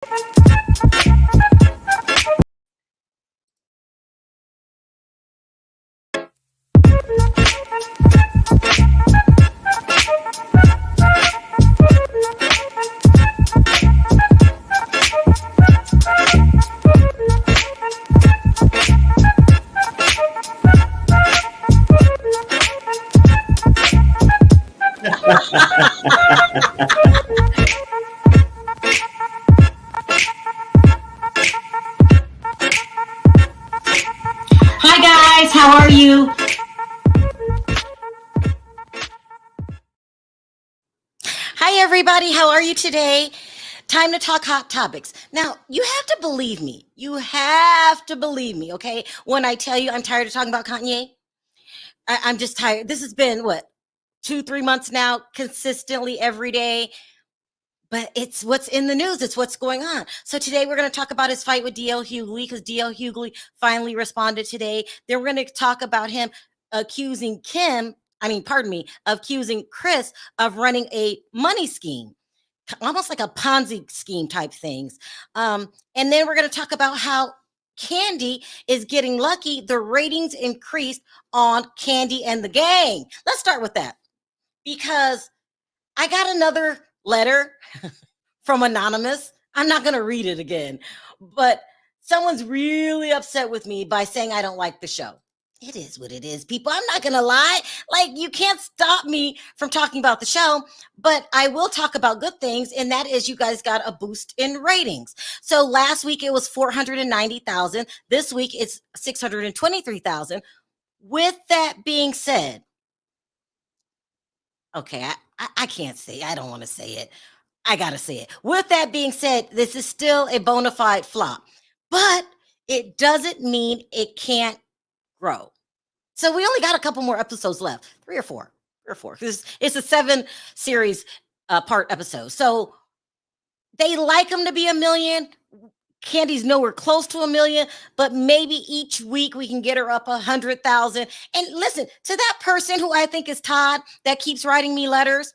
Hi guys, how are you? Hi everybody, how are you today? Time to talk hot topics. Now, you have to believe me. You have to believe me, okay? When I tell you I'm tired of talking about Kanye, I'm just tired. This has been what, 2, 3 months now, consistently every day. But it's what's in the news. It's what's going on. So today we're going to talk about his fight with DL Hughley because DL Hughley finally responded today. Then we're going to talk about him accusing accusing Kris of running a money scheme, almost like a Ponzi scheme type things. And then we're going to talk about how Kandi is getting lucky. The ratings increased on Kandi and the gang. Let's start with that because I got another letter from Anonymous. I'm not going to read it again, but someone's really upset with me by saying I don't like the show. It is what it is, people. I'm not going to lie. Like, you can't stop me from talking about the show, but I will talk about good things, and that is you guys got a boost in ratings. So last week it was 490,000. This week it's 623,000. With that being said, okay, I can't say, I don't want to say it. I got to say it. With that being said, this is still a bona fide flop, but it doesn't mean it can't grow. So we only got a couple more episodes left, 3 or 4. It's a 7 series part episode. So they like them to be a million. Kandi's nowhere close to a million, but maybe each week we can get her up 100,000. And listen, to that person who I think is Todd that keeps writing me letters,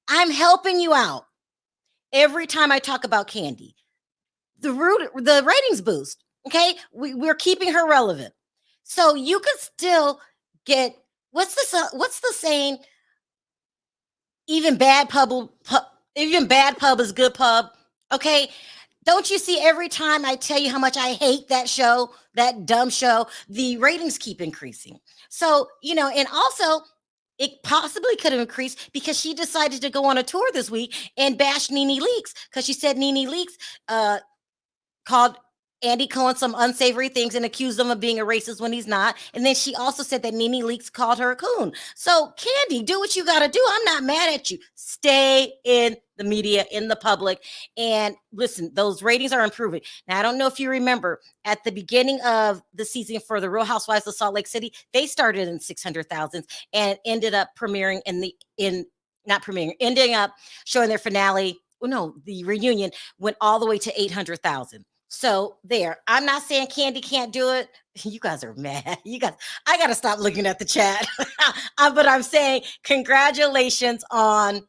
I'm helping you out every time I talk about Kandi. The ratings boost, okay? We're keeping her relevant. So you could still get, what's the saying? Even bad pub is good pub, okay? Don't you see every time I tell you how much I hate that show, that dumb show, the ratings keep increasing. So, and also it possibly could have increased because she decided to go on a tour this week and bash Nene Leakes because she said Nene Leakes called Andy Cohen some unsavory things and accused him of being a racist when he's not. And then she also said that Nene Leakes called her a coon. So Kandi, do what you got to do. I'm not mad at you. Stay in the media, in the public. And listen, those ratings are improving. Now, I don't know if you remember at the beginning of the season for the Real Housewives of Salt Lake City, they started in 600,000 and ended up ending up showing their finale. Well, no, the reunion went all the way to 800,000. So there, I'm not saying Kandi can't do it. You guys are mad. I got to stop looking at the chat. But I'm saying congratulations on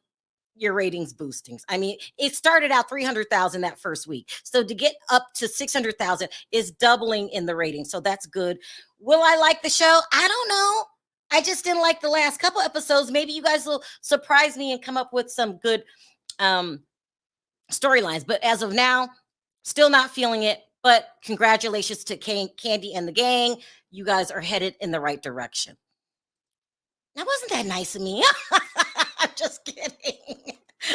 your ratings boostings. I mean, it started out 300,000 that first week. So to get up to 600,000 is doubling in the ratings. So that's good. Will I like the show? I don't know. I just didn't like the last couple episodes. Maybe you guys will surprise me and come up with some good storylines. But as of now, still not feeling it, but congratulations to Kandi and the gang. You guys are headed in the right direction. Now, wasn't that nice of me? I'm just kidding.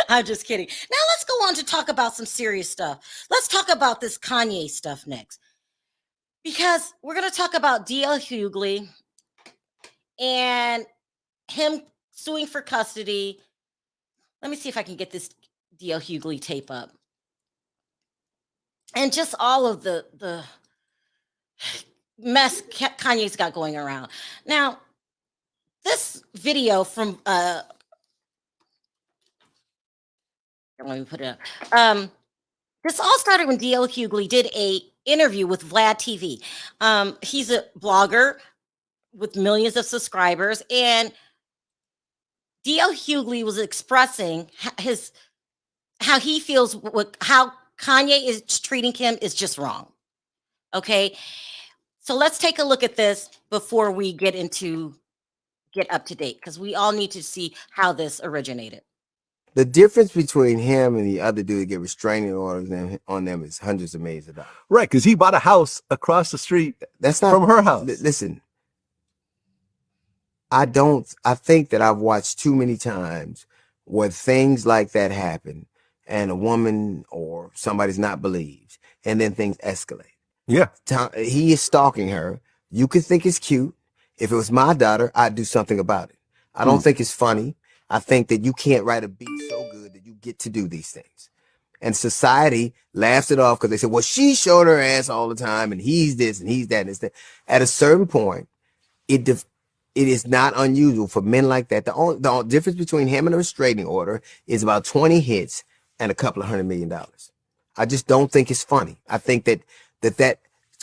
I'm just kidding. Now, let's go on to talk about some serious stuff. Let's talk about this Kanye stuff next. Because we're going to talk about DL Hughley and him suing for custody. Let me see if I can get this DL Hughley tape up. And just all of the mess Kanye's got going around. Now, this video from let me put it up. This all started when DL Hughley did a interview with Vlad TV. He's a blogger with millions of subscribers, and DL Hughley was expressing how he feels how Kanye is treating Kim is just wrong. Okay. So let's take a look at this before we get up to date, because we all need to see how this originated. The difference between him and the other dude that get restraining orders on them is hundreds of millions of dollars. Right, because he bought a house across the street from her house. Listen, I think that I've watched too many times where things like that happen and a woman or somebody's not believed, and then things escalate. Yeah. He is stalking her. You could think it's cute. If it was my daughter, I'd do something about it. I don't think it's funny. I think that you can't write a beat so good that you get to do these things. And society laughs it off because they say, well, she showed her ass all the time and he's this and he's that and this, that. At a certain point, it is not unusual for men like that. The difference between him and a restraining order is about 20 hits and a couple of $100 million. I just don't think it's funny. I think that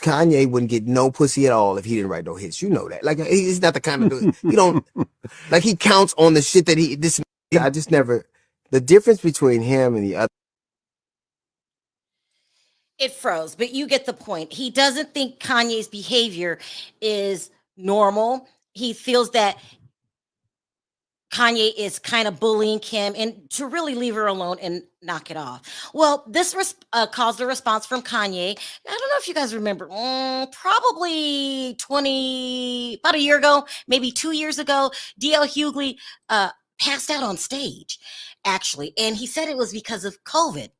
Kanye wouldn't get no pussy at all if he didn't write no hits. You know that. Like, he's not the kind of dude. He don't, like, he counts on the shit that I just never, the difference between him and the other. It froze, but you get the point. He doesn't think Kanye's behavior is normal. He feels that Kanye is kind of bullying Kim and to really leave her alone and knock it off. Well, this caused a response from Kanye. I don't know if you guys remember, probably about a year ago, maybe 2 years ago, D.L. Hughley passed out on stage, actually. And he said it was because of COVID.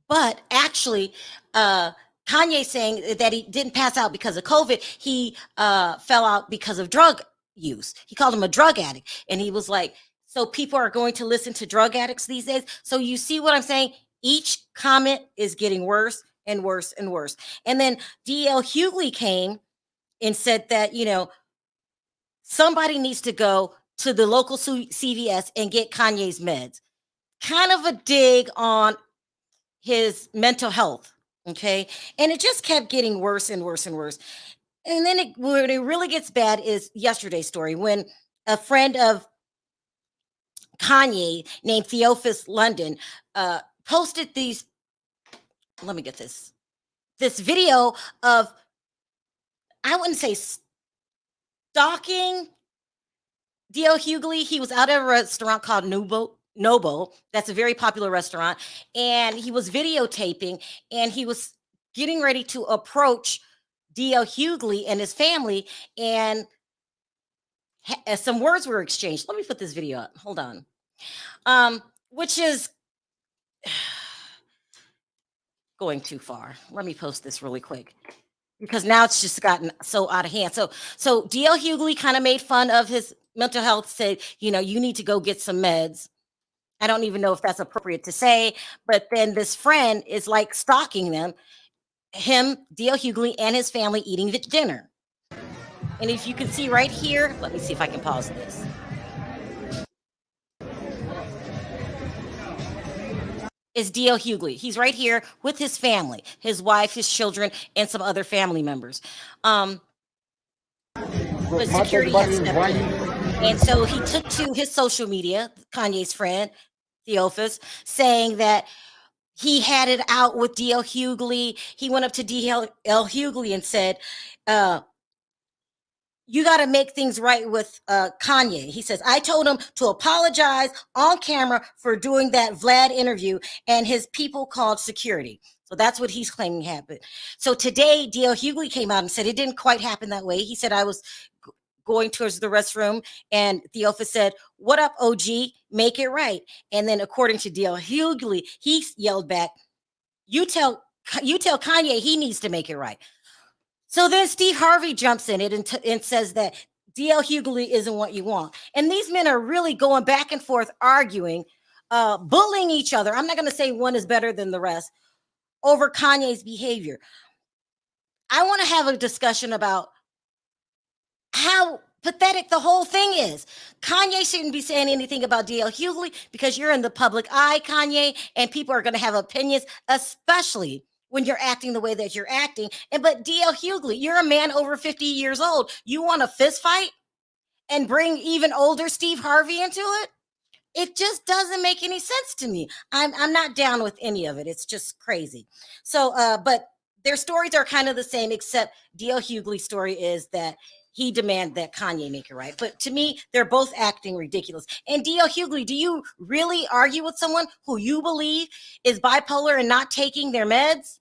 But actually, Kanye saying that he didn't pass out because of COVID. He fell out because of drug use. He called him a drug addict. And he was like, so people are going to listen to drug addicts these days. So you see what I'm saying? Each comment is getting worse and worse and worse. And then D.L. Hughley came and said that, somebody needs to go to the local CVS and get Kanye's meds. Kind of a dig on his mental health. Okay. And it just kept getting worse and worse and worse. And then when it really gets bad is yesterday's story when a friend of Kanye named Theophis London posted let me get this video of, I wouldn't say stalking D.L. Hughley. He was out at a restaurant called Noble. That's a very popular restaurant. And he was videotaping and he was getting ready to approach D.L. Hughley and his family, and some words were exchanged. Let me put this video up. Hold on. Which is going too far. Let me post this really quick because now it's just gotten so out of hand. So D.L. Hughley kind of made fun of his mental health, said, you need to go get some meds. I don't even know if that's appropriate to say, but then this friend is like stalking them. Him, D.L. Hughley, and his family eating dinner. And if you can see right here, let me see if I can pause this. Is D.L. Hughley. He's right here with his family, his wife, his children, and some other family members. But security had stepped in. And so he took to his social media, Kanye's friend, Theophis, saying that he had it out with D.L. Hughley. He went up to D.L. Hughley and said, you got to make things right with Kanye. He says, I told him to apologize on camera for doing that Vlad interview, and his people called security. So that's what he's claiming happened. So today, D.L. Hughley came out and said it didn't quite happen that way. He said, I was going towards the restroom, and Theophis said, what up, OG? Make it right. And then according to D.L. Hughley, he yelled back, you tell Kanye he needs to make it right. So then Steve Harvey jumps in it and says that D.L. Hughley isn't what you want. And these men are really going back and forth, arguing, bullying each other. I'm not going to say one is better than the rest over Kanye's behavior. I want to have a discussion about how pathetic the whole thing is. Kanye shouldn't be saying anything about D.L. Hughley because you're in the public eye, Kanye, and people are going to have opinions, especially when you're acting the way that you're acting. But D.L. Hughley, you're a man over 50 years old. You want a fist fight and bring even older Steve Harvey into it? It just doesn't make any sense to me. I'm not down with any of it. It's just crazy. So, but their stories are kind of the same, except D.L. Hughley's story is that he demanded that Kanye make it right. But to me, they're both acting ridiculous. And D.L. Hughley, do you really argue with someone who you believe is bipolar and not taking their meds?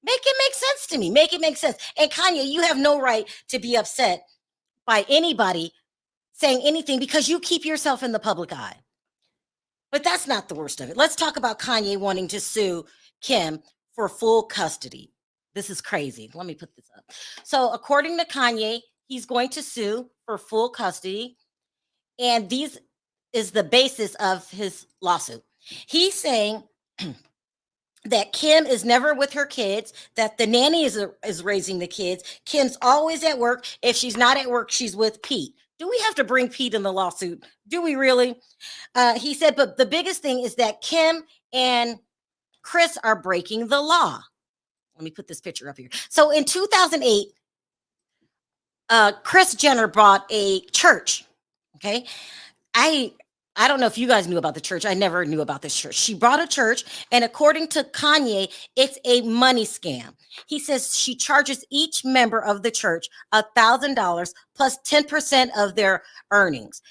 Make it make sense to me. Make it make sense. And Kanye, you have no right to be upset by anybody saying anything because you keep yourself in the public eye. But that's not the worst of it. Let's talk about Kanye wanting to sue Kim for full custody. This is crazy. Let me put this up. So according to Kanye, he's going to sue for full custody. And these is the basis of his lawsuit. He's saying that Kim is never with her kids, that the nanny is raising the kids. Kim's always at work. If she's not at work, she's with Pete. Do we have to bring Pete in the lawsuit? Do we really? He said, but the biggest thing is that Kim and Kris are breaking the law. Let me put this picture up here. So in 2008, Kris Jenner bought a church. Okay. I don't know if you guys knew about the church. I never knew about this church. She bought a church, and according to Kanye, it's a money scam. He says she charges each member of the church $1,000 plus 10% of their earnings.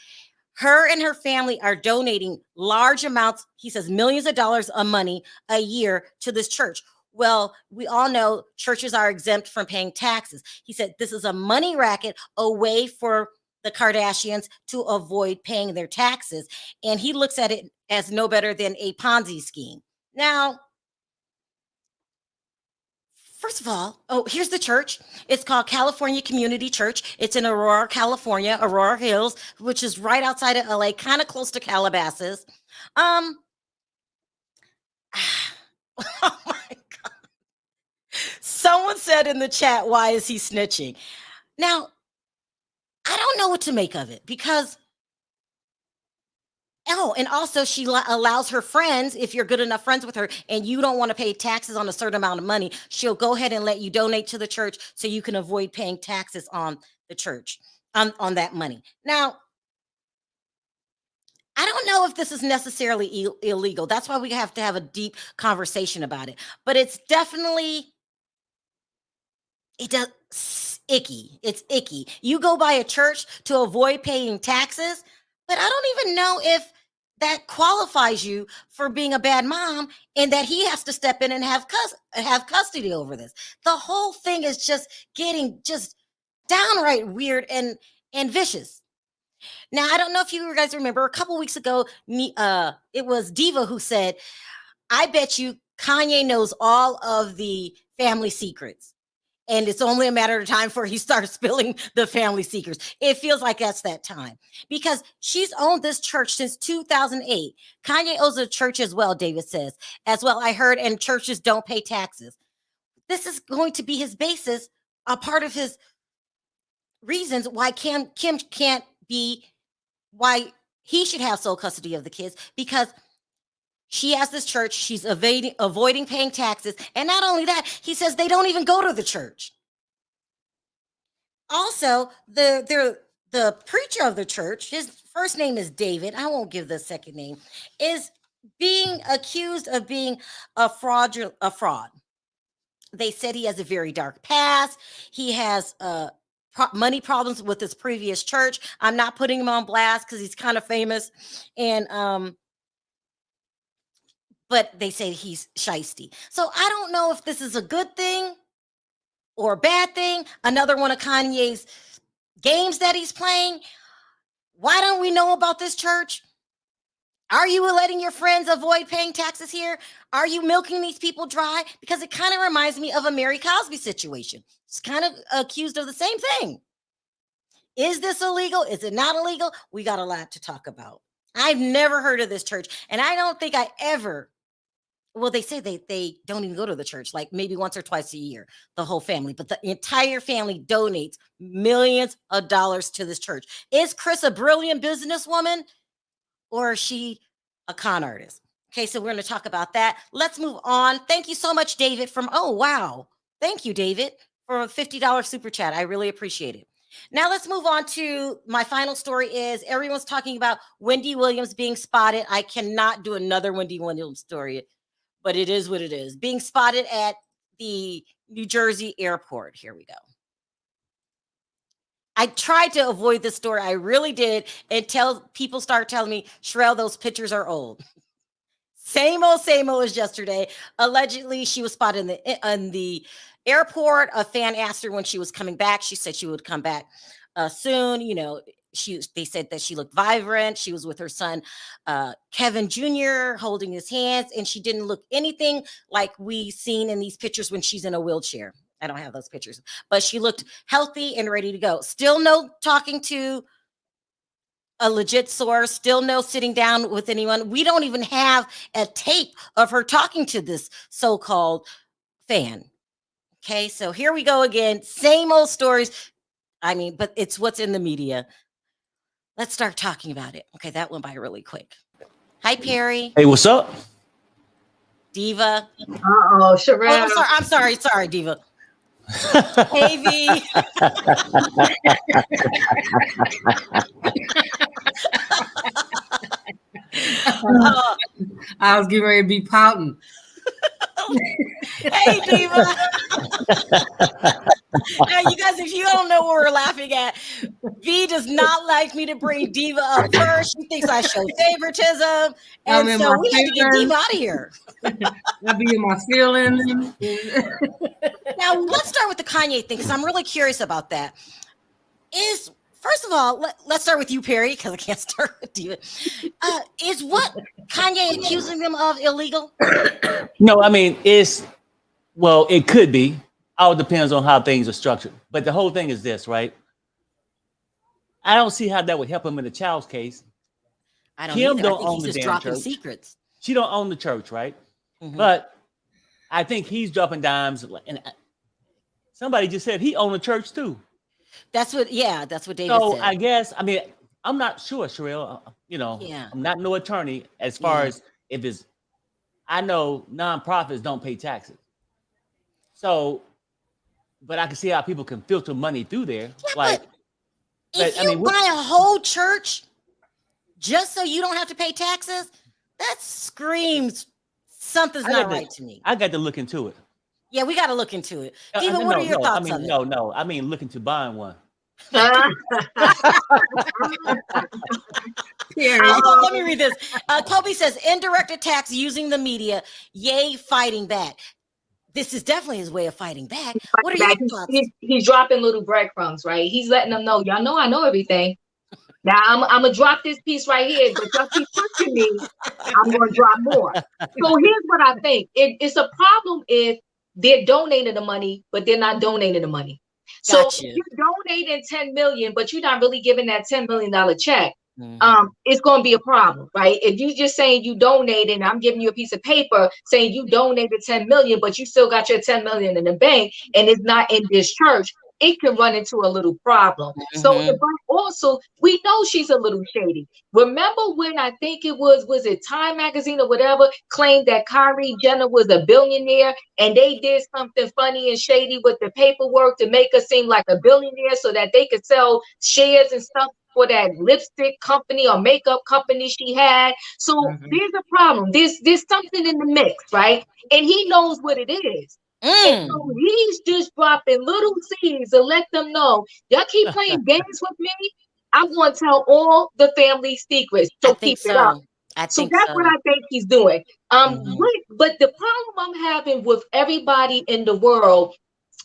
Her and her family are donating large amounts, he says millions of dollars of money a year to this church. Well, we all know churches are exempt from paying taxes. He said this is a money racket, a way for the Kardashians to avoid paying their taxes. And he looks at it as no better than a Ponzi scheme. Now, first of all, here's the church. It's called California Community Church. It's in Aurora, California, Aurora Hills, which is right outside of LA, kind of close to Calabasas. Oh my God. Someone said in the chat, why is he snitching? Now, I don't know what to make of it because, and also she allows her friends, if you're good enough friends with her and you don't want to pay taxes on a certain amount of money, she'll go ahead and let you donate to the church so you can avoid paying taxes on the church, on that money. Now, I don't know if this is necessarily illegal. That's why we have to have a deep conversation about it. But it's definitely, icky. It's icky. You go by a church to avoid paying taxes, but I don't even know if that qualifies you for being a bad mom and that he has to step in and have custody over this. The whole thing is just getting just downright weird and vicious. Now, I don't know if you guys remember a couple weeks ago, it was Diva who said, I bet you Kanye knows all of the family secrets. And it's only a matter of time before he starts spilling the family secrets. It feels like that's that time because she's owned this church since 2008. Kanye owns a church as well, David says. As well, I heard, and churches don't pay taxes. This is going to be his basis, a part of his reasons why Kim can't be, why he should have sole custody of the kids, because she has this church. She's avoiding paying taxes. And not only that, he says they don't even go to the church. Also, the preacher of the church, his first name is David, I won't give the second name, is being accused of being a fraud. They said he has a very dark past. He has money problems with his previous church. I'm not putting him on blast because he's kind of famous. And but they say he's shisty. So I don't know if this is a good thing or a bad thing. Another one of Kanye's games that he's playing. Why don't we know about this church? Are you letting your friends avoid paying taxes here? Are you milking these people dry? Because it kind of reminds me of a Mary Cosby situation. It's kind of accused of the same thing. Is this illegal? Is it not illegal? We got a lot to talk about. I've never heard of this church, and I don't think I ever. Well, they say they don't even go to the church, like maybe once or twice a year, the whole family, but the entire family donates millions of dollars to this church. Is Kris a brilliant businesswoman or is she a con artist? Okay, so we're going to talk about that. Let's move on. Thank you so much, David, oh, wow. Thank you, David, for a $50 super chat. I really appreciate it. Now let's move on to my final story. Is everyone's talking about Wendy Williams being spotted. I cannot do another Wendy Williams story, but it is what it is. Being spotted at the New Jersey airport. Here we go. I tried to avoid this story. I really did. Until people start telling me, Sharrell, those pictures are old. Same old as yesterday. Allegedly, she was spotted in the airport. A fan asked her when she was coming back. She said she would come back soon. You know, they said that she looked vibrant. She was with her son, Kevin Jr., holding his hands, and she didn't look anything like we seen in these pictures when she's in a wheelchair. I don't have those pictures, but she looked healthy and ready to go. Still no talking to a legit source, still no sitting down with anyone. We don't even have a tape of her talking to this so-called fan. Okay, so here we go again. Same old stories. I mean, but it's what's in the media. Let's start talking about it. Okay, that went by really quick. Hi, Perry. Hey, what's up? Diva. Uh-oh, Sharrell. Oh, I'm sorry, Diva. Hey, V. I was getting ready to be pouting. Hey, Diva. Now, you guys, if you don't know what we're laughing at, V does not like me to bring Diva up first. She thinks I show favoritism. And so we had to get Diva out of here. I'll be in my feelings. Now, let's start with the Kanye thing, because I'm really curious about that. First of all, let's start with you, Perry, because I can't start with Diva. Is what Kanye accusing them of illegal? No, I mean, it could be. All depends on how things are structured. But the whole thing is this, right? I don't see how that would help him in the child's case. I don't Kim either. don't I think own he's the just damn dropping church. secrets. She don't own the church, right? Mm-hmm. But I think he's dropping dimes. And somebody just said he owned a church too. That's what David said. So I guess, I mean, I'm not sure, Sharrell. Yeah. I'm not no attorney as far as if it's, I know nonprofits don't pay taxes. So, but I can see how people can filter money through there. Yeah, if you buy a whole church just so you don't have to pay taxes, that screams something's not right to me. I got to look into it. Yeah, we got to look into it. Diva, what are your thoughts on it? No. I mean, look into buying one. Let me read this. Kobe says, indirect attacks using the media. Yay, fighting back. This is definitely his way of fighting back. What are your thoughts? He's dropping little breadcrumbs, right? He's letting them know, y'all know I know everything. Now I'm gonna drop this piece right here, but y'all keep pushing me, I'm gonna drop more. So here's what I think. It's a problem if they're donating the money, but they're not donating the money. So if you're donating 10 million, but you're not really giving that $10 million check, it's going to be a problem, right? If you just saying you donated, and I'm giving you a piece of paper saying you donated 10 million, but you still got your 10 million in the bank and it's not in this church, it can run into a little problem. So also, we know she's a little shady. Remember when I think it was it Time Magazine or whatever, claimed that Kylie Jenner was a billionaire and they did something funny and shady with the paperwork to make her seem like a billionaire so that they could sell shares and stuff for that lipstick company or makeup company she had. So there's a problem. There's something in the mix, right? And he knows what it is. And so he's just dropping little seeds to let them know, y'all keep playing games with me, I'm going to tell all the family secrets. So keep it up. So that's what I think he's doing. But the problem I'm having with everybody in the world,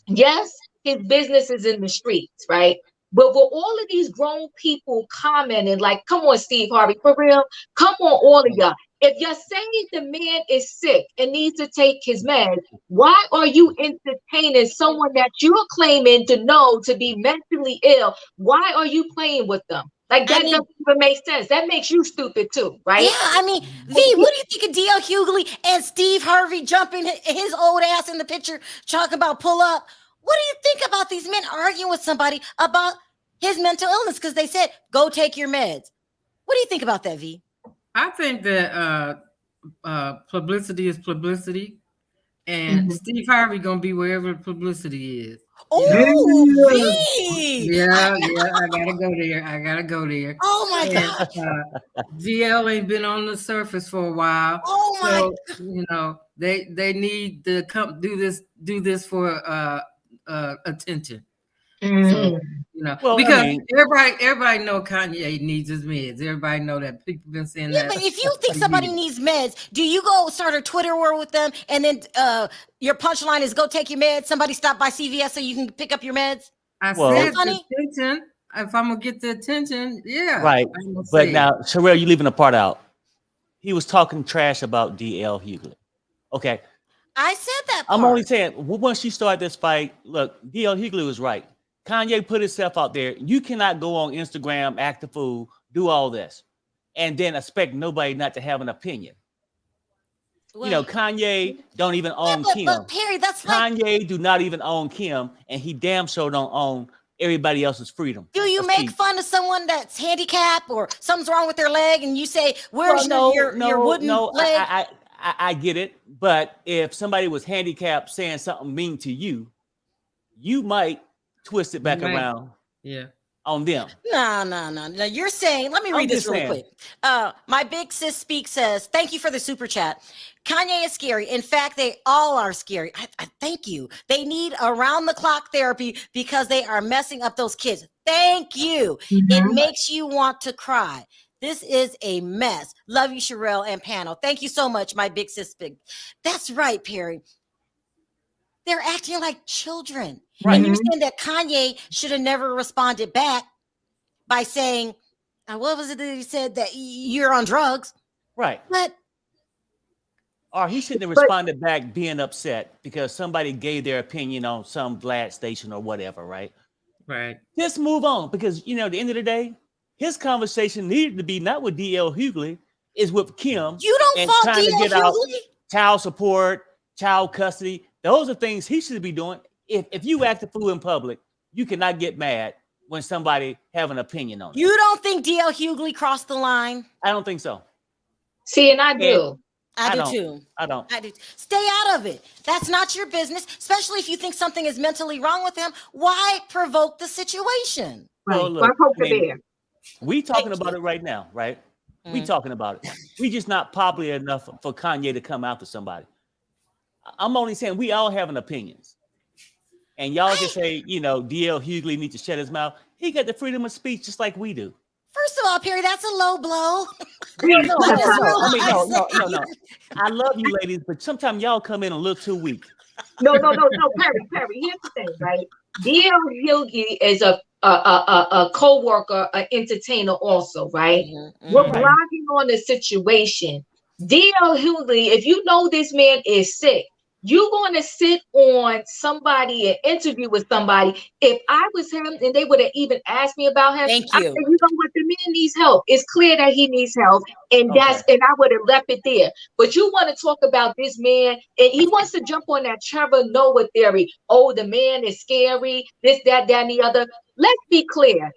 yes, his business is in the streets, right? But with all of these grown people commenting, like, come on, Steve Harvey, for real, come on, all of y'all. If you're saying the man is sick and needs to take his meds, why are you entertaining someone that you're claiming to know to be mentally ill? Why are you playing with them? Like, that doesn't even make sense. That makes you stupid too, right? Yeah, I mean, V, what do you think of D.L. Hughley and Steve Harvey jumping his old ass in the picture, talking about pull up? What do you think about these men arguing with somebody about his mental illness because they said, go take your meds? What do you think about that, V? I think that publicity is publicity, and Steve Harvey gonna be wherever publicity is. Oh, Yeah. V. Yeah, I gotta go there. I gotta go there. Oh my And gosh. GL ain't been on the surface for a while. Oh my. So, you know, they need to come do this for attention. Mhm. So, you know, Well, I because mean, everybody know Kanye needs his meds. Everybody know that. People been saying Yeah, that. but if you think for somebody years. needs meds, do you go start a Twitter war with them and then your punchline is go take your meds? Somebody stop by CVS so you can pick up your meds? I well, said the funny? attention. If I'm gonna get the attention, yeah. right. I'm gonna But say now, it. Sharrell, you leaving a part out. He was talking trash about DL Hughley. Okay. I said that I'm part. only saying, once you start this fight, look, DL Hughley was right. Kanye put himself out there. You cannot go on Instagram, act a fool, do all this, and then expect nobody not to have an opinion. You know, Well, Kanye don't even yeah, own Kim. but Perry, that's like, Kanye do not even own Kim, and he damn sure don't own everybody else's freedom. do you of make speech. fun of someone that's handicapped or something's wrong with their leg and you say, Well, where's your wooden leg? I get it. But if somebody was handicapped saying something mean to you, you might twist it back You might. around Yeah. on them. No. You're saying, let me I'm read this just real saying. quick. My big sis speak says, thank you for the super chat. Kanye is scary. In fact, they all are scary. I thank you. They need around the clock therapy because they are messing up those kids. Thank you. It Mhm. makes you want to cry. This is a mess. Love you, Sharrell and panel. Thank you so much, my big sis. That's right, Perry. They're acting like children. And you're Mhm. saying that Kanye should have never responded back by saying, what was it that he said, that you're on drugs? Right. But Or he shouldn't have But responded back being upset because somebody gave their opinion on some Vlad station or whatever, right? Right. Just move on because, you know, at the end of the day, his conversation needed to be not with DL Hughley, is with Kim you don't and fault trying to DL get out Hughley. child support, child custody. Those are things he should be doing. If you act a fool in public, you cannot get mad when somebody have an opinion on it. You don't think DL Hughley crossed the line? I don't think so. see, and I And do. I do don't. too. I don't. I do. Stay out of it. That's not your business, especially if you think something is mentally wrong with him. Why provoke the situation? Well, Right. look, Why poke I the mean, bear? we talking Thank about you. it right now, right? We Mhm. talking about it. We just not popular enough for Kanye to come after somebody. I'm only saying we all having opinions. And y'all can say, you know, DL Hughley needs to shut his mouth. He got the freedom of speech just like we do. First of all, Perry, that's a low blow. Well, no. That is real I mean, high. no. I love you ladies, but sometimes y'all come in a little too weak. No, Perry. Here's the thing, right? D.L. Hughley is a co-worker, an entertainer also, right? We're Right. blogging on the situation. D.L. Hughley, if you know this man is sick, you're going to sit on somebody, an interview with somebody. If I was him and they would have even asked me about him, Thank I you. said, you know what, the man needs help. It's clear that he needs help. And Okay. and I would have left it there. But you want to talk about this man, and he wants to jump on that Trevor Noah theory. Oh, the man is scary, this, that, and the other. Let's be clear.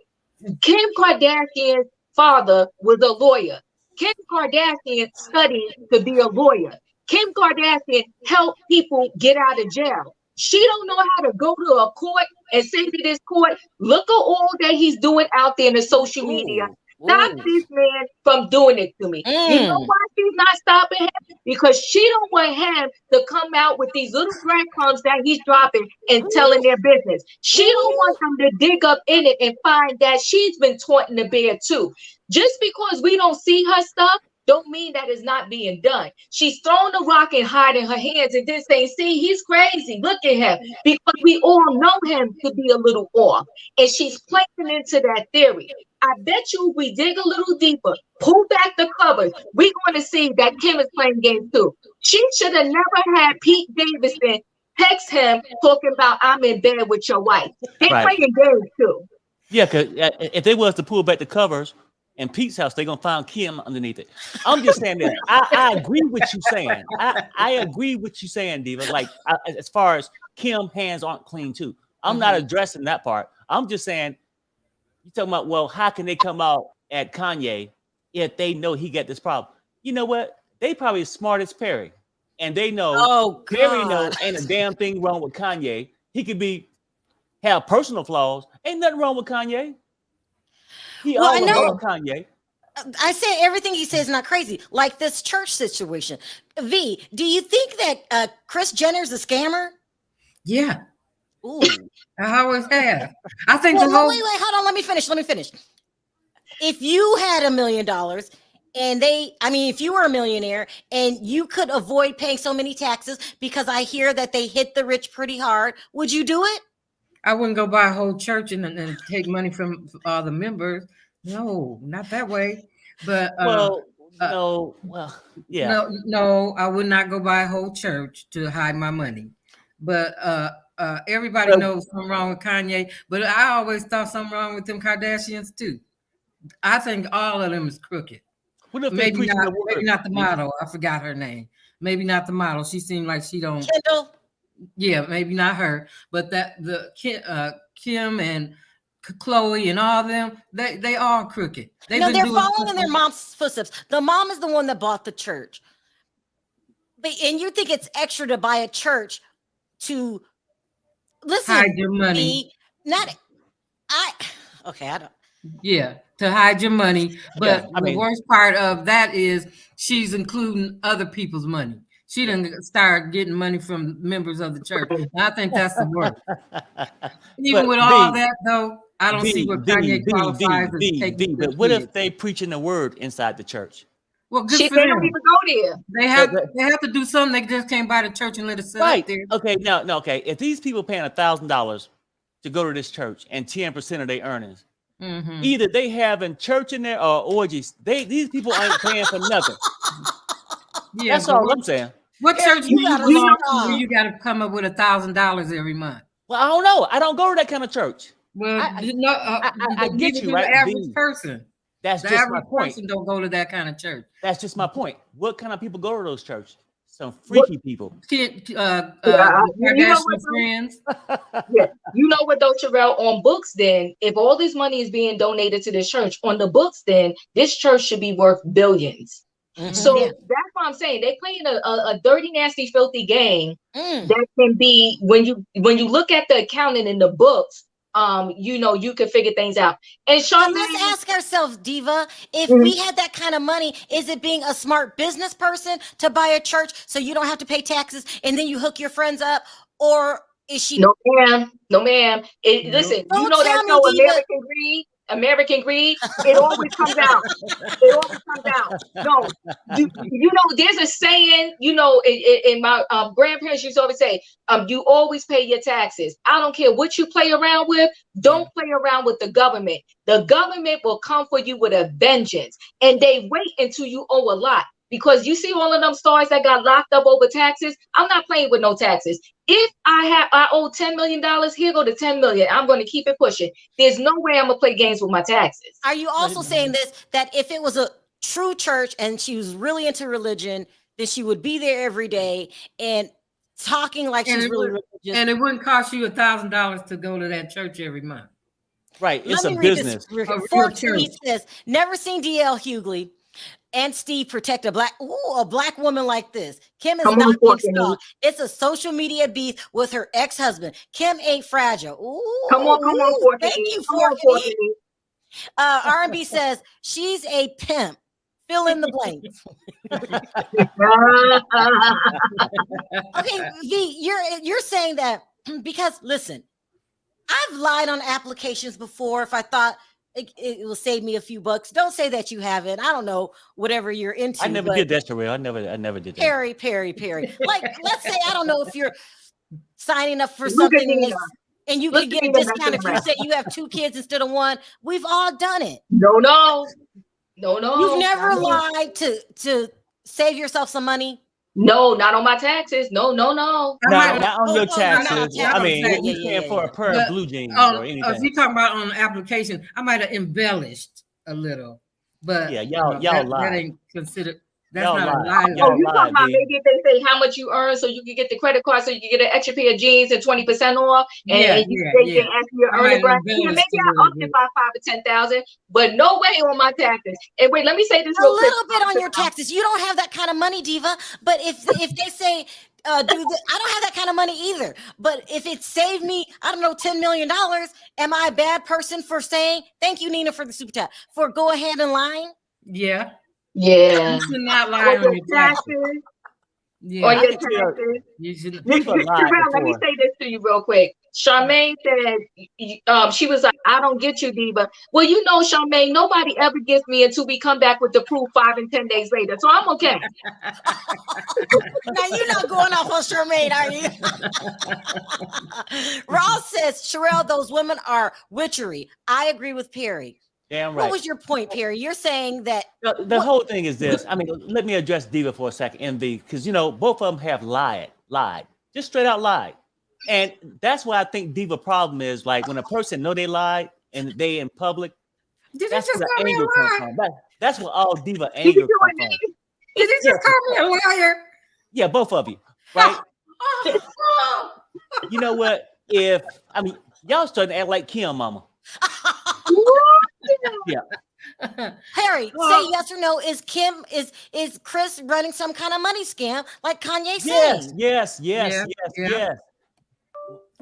Kim Kardashian's father was a lawyer. Kim Kardashian studied to be a lawyer. Kim Kardashian helped people get out of jail. She don't know how to go to a court and say to this court, look at all that he's doing out there in the social media. Stop this man from doing it to me. You know why she's not stopping him? Because she don't want him to come out with these little breadcrumbs that he's dropping and telling their business. She don't want them to dig up in it and find that she's been taunting the bear too. Just because we don't see her stuff don't mean that it's not being done. She's throwing the rock and hiding her hands and then saying, see, he's crazy. Look at him. Because we all know him to be a little off. And she's playing into that theory. I bet you if we dig a little deeper, pull back the covers, we're going to see that Kim is playing games too. She should have never had Pete Davidson text him talking about, I'm in bed with your wife. They're Right. playing games too. Yeah, because if they was to pull back the covers in Pete's house, they're going to find Kim underneath it. I'm just saying this. I agree with you saying. I agree with you saying, Diva. Like, as far as Kim hands aren't clean too. I'm not addressing that part. I'm just saying, you talking about, well, how can they come out at Kanye if they know he got this problem? You know what? They probably as smart as Perry. And they know Oh, Perry knows God. ain't a damn thing wrong with Kanye. He could be have personal flaws. Ain't nothing wrong with Kanye. He Well, I always know. loved Kanye. I say everything he says is not crazy, like this church situation. V, do you think that Kris Jenner's a scammer? Yeah, Ooh. I always have. I think Well, the whole. wait, hold on. Let me finish. If you had $1 million and if you were a millionaire and you could avoid paying so many taxes, because I hear that they hit the rich pretty hard, would you do it? I wouldn't go buy a whole church and take money from all the members. No, not that way. But No, yeah. No, I would not go buy a whole church to hide my money. But everybody knows something wrong with Kanye. But I always thought something wrong with them Kardashians too. I think all of them is crooked. What if Maybe not the model. I forgot her name. Maybe not the model. She seemed like she don't. Kendall. Yeah, maybe not her, but Kim and Chloe and all of them, they all crooked. They're following in their mom's footsteps. The mom is the one that bought the church. And you think it's extra to buy a church to hide your money? I don't. Yeah, to hide your money. But the worst part of that is she's including other people's money. She didn't start getting money from members of the church. And I think that's the worst. Even with all that, though, I don't see what Kanye qualifies as taking. But what if they preaching the word inside the church? Well, good for they them. don't even go there. They have to do something. They just can't buy the church and let it sit up there. Okay, okay. If these people paying $1,000 to go to this church and 10% of their earnings, either they having church in there or orgies. These people ain't paying for nothing. Yeah, that's all I'm saying. What church do you belong to where you got to come up with $1,000 every month? Well, I don't know. I don't go to that kind of church. Well, I get you, right? The average person. That's just my point. Person don't go to that kind of church. That's just my point. What kind of people go to those churches? Some freaky people. Kardashian friends. Yeah. You know what though, Sharrell, on books then, if all this money is being donated to this church, on the books then, this church should be worth billions. So that's what I'm saying. They're playing a dirty, nasty, filthy game that can be, when you look at the accounting in the books, you can figure things out. And Sean, let's ask ourselves, Diva, if we had that kind of money, is it being a smart business person to buy a church so you don't have to pay taxes and then you hook your friends up? Or is she? No, ma'am. Listen, you know that show American Greed, it always comes out. No, there's a saying, in my grandparents used to always say, you always pay your taxes. I don't care what you play around with. Don't play around with the government. The government will come for you with a vengeance, and they wait until you owe a lot. Because you see all of them stars that got locked up over taxes. I'm not playing with no taxes. If I owe $10 million, here go the 10 million. I'm going to keep it pushing. There's no way I'm going to play games with my taxes. Are you also saying this, that if it was a true church and she was really into religion, then she would be there every day and talking like she's really religious? And it wouldn't cost you $1,000 to go to that church every month. Right. It's a business. He says, never seen DL Hughley and Steve protect a black woman like this. Kim is not being stalked. It's a social media beef with her ex-husband. Kim ain't fragile. Ooh, come on, thank you, Forky. R&B says she's a pimp. Fill in the blanks. Okay, V, you're saying that because listen, I've lied on applications before if I thought it will save me a few bucks. Don't say that you haven't. I don't know, whatever you're into. I never did that, Sharrell. I never did that. Perry. Like, let's say, I don't know if you're signing up for something and you can get a discount if you say you have 2 kids instead of 1. We've all done it. No. You've never lied to save yourself some money. No, not on my taxes. No. Not on your taxes. I mean, you're paying for a pair of blue jeans or anything. If you're talking about on the application, I might have embellished a little, but y'all lie. That ain't considered. That's y'all not lie. a lie. You talking about maybe if they say how much you earn, so you can get the credit card, so you can get an extra pair of jeans and 20% off, and you can ask your earning bracket. Maybe I upped it by 5 or 10,000, but no way on my taxes. And wait, let me say this a little bit on your taxes. You don't have that kind of money, Diva. But if they say do this. I don't have that kind of money either. But if it saved me, I don't know, $10 million, am I a bad person for saying, thank you, Nina, for the super chat, for go ahead and lying? Yeah. Yeah. You should not lie Or on your your taxes. taxes. Yeah. Or I your can tell taxes. You should. Diva lied Let me before. say this to you real quick. Charmaine said, she was like, I don't get you, Diva. Well, you know, Charmaine, nobody ever gets me until we come back with the proof 5 and 10 days later. So I'm okay. Now you're not going off on Charmaine, are you? Ross says, Sharrell, those women are witchery. I agree with Perry. Damn right. What was your point, Perry? You're saying that the whole thing is this. I mean, let me address Diva for a second, MV, because you know both of them have lied, just straight out lied, and that's why I think Diva problem is like when a person know they lied and they in public. Did you That's just where call the me a anger liar? comes from. That's where all Diva You anger doing comes from. Did you just call me a liar? Yeah, both of you, right? Oh. You know what? If I mean, y'all starting to act like Kim, mama. Yeah. Perry, say yes or no. Is Kris running some kind of money scam like Kanye said? Yes. Yeah.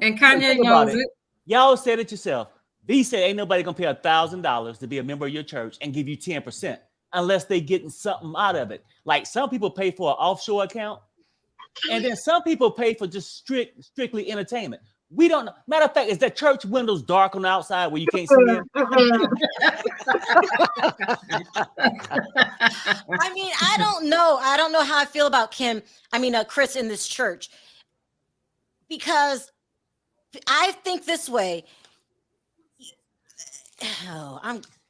And Think Kanye about knows it. Y'all said it yourself. B said ain't nobody gonna pay $1,000 to be a member of your church and give you 10% unless they getting something out of it. Like some people pay for an offshore account, and then some people pay for just strictly entertainment. We don't know. Matter of fact, is that church windows dark on the outside where you can't see in? I mean, I don't know. I don't know how I feel about Kris in this church, because I think this way.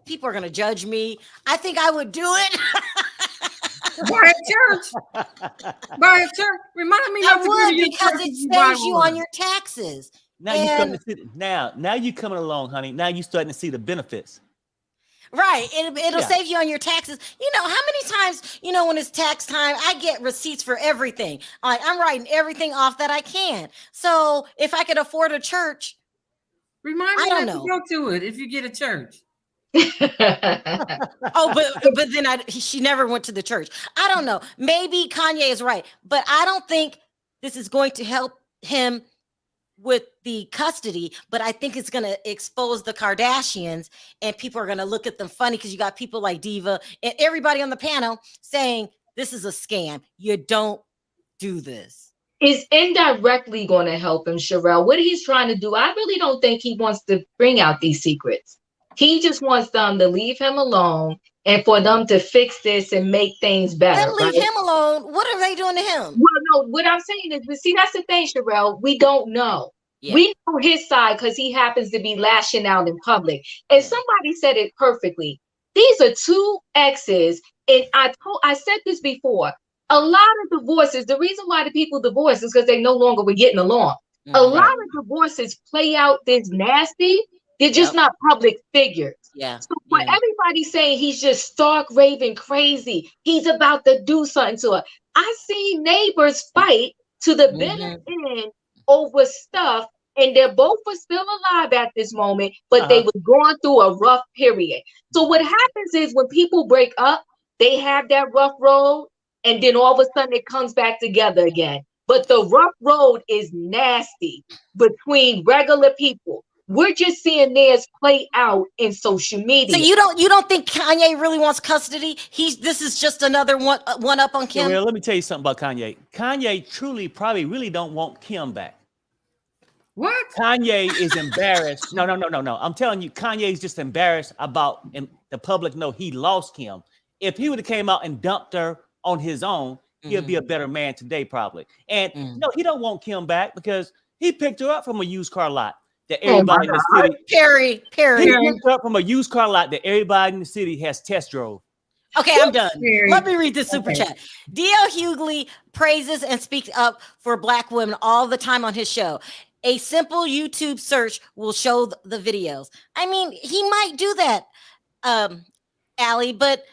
People are gonna judge me. I think I would do it. Buy a church. Buy a church. Remind me I not to go to would, your because church it if you buy saves you one. on your taxes. Now you starting to see now you coming along, honey. Now you starting to see the benefits. Right. It'll save you on your taxes. You know, how many times, when it's tax time, I get receipts for everything. Like, I'm writing everything off that I can. So if I could afford a church, remind me not to go to it if you get a church. but then she never went to the church. I don't know. Maybe Kanye is right, but I don't think this is going to help him with the custody, but I think it's going to expose the Kardashians, and people are going to look at them funny because you got people like Diva and everybody on the panel saying this is a scam. You don't do this. Is indirectly going to help him, Sharrell. What he's trying to do, I really don't think he wants to bring out these secrets. He just wants them to leave him alone and for them to fix this and make things better. Then leave him alone. What are they doing to him? Well, no, what I'm saying is, see, that's the thing, Sharrell. We don't know. Yeah. We know his side because he happens to be lashing out in public. And somebody said it perfectly. These are two exes. And I said this before. A lot of divorces, the reason why the people divorce is because they no longer were getting along. A lot of divorces play out this nasty. They're just not public figures. Yeah. So for everybody saying he's just stark raving crazy, he's about to do something to her. I seen neighbors fight to the bitter end over stuff, and they're both are still alive at this moment, but they were going through a rough period. So what happens is when people break up, they have that rough road, and then all of a sudden it comes back together again. But the rough road is nasty between regular people. We're just seeing theirs play out in social media. So you don't think Kanye really wants custody? This is just another one up on Kim. Well, let me tell you something about Kanye. Kanye truly probably really don't want Kim back. What? Kanye is embarrassed. No. I'm telling you, Kanye is just embarrassed about, and the public know he lost Kim. If he would have came out and dumped her on his own, he'll be a better man today, probably. And no, he don't want Kim back because he picked her up from a used car lot that everybody in the city. Perry. He picked her up from a used car lot that everybody in the city has test drove. Okay, I'm done. Let me read this super chat. D.L. Hughley praises and speaks up for Black women all the time on his show. A simple YouTube search will show the videos. I mean, he might do that, Allie, but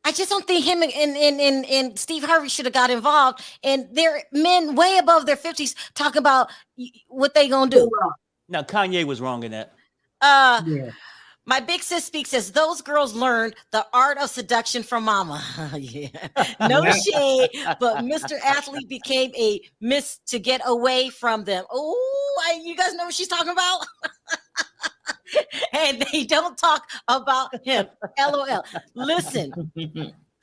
I just don't think him and Steve Harvey should have got involved. And they're men way above their 50s talking about what they gonna do. Now, Kanye was wrong in that. My big sis speaks says those girls learned the art of seduction from mama. Yeah. No shade, but Mr. Athlete became a miss to get away from them. Oh, you guys know what she's talking about? And they don't talk about him. LOL. Listen,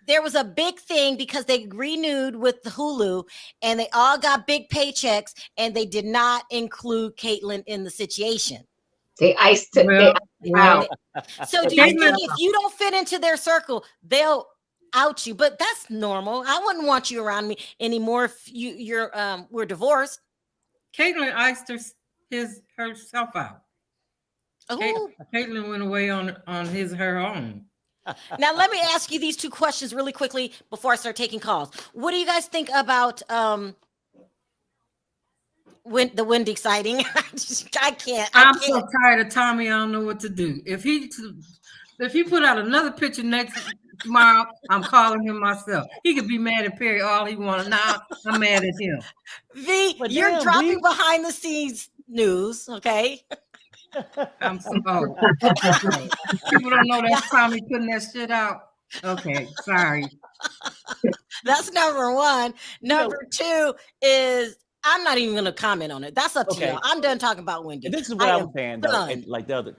there was a big thing because they renewed with the Hulu and they all got big paychecks and they did not include Caitlyn in the situation. They iced it out. So do you think if you don't fit into their circle, they'll out you? But that's normal. I wouldn't want you around me anymore if we're divorced. Caitlyn iced herself out. Caitlyn went away on her own. Now let me ask you these two questions really quickly before I start taking calls. What do you guys think about the Wendy sighting? I can't. I'm so tired of Tommy. I don't know what to do. If he put out another picture tomorrow, I'm calling him myself. He could be mad at Perry all he wants. Now I'm mad at him. You're dropping behind the scenes news, okay? I'm so old. People don't know that's Tommy putting that shit out. Okay, sorry. That's number one. Number two is I'm not even going to comment on it. That's up to y'all. I'm done talking about Wendy. And this is what I was saying, though, and like the other,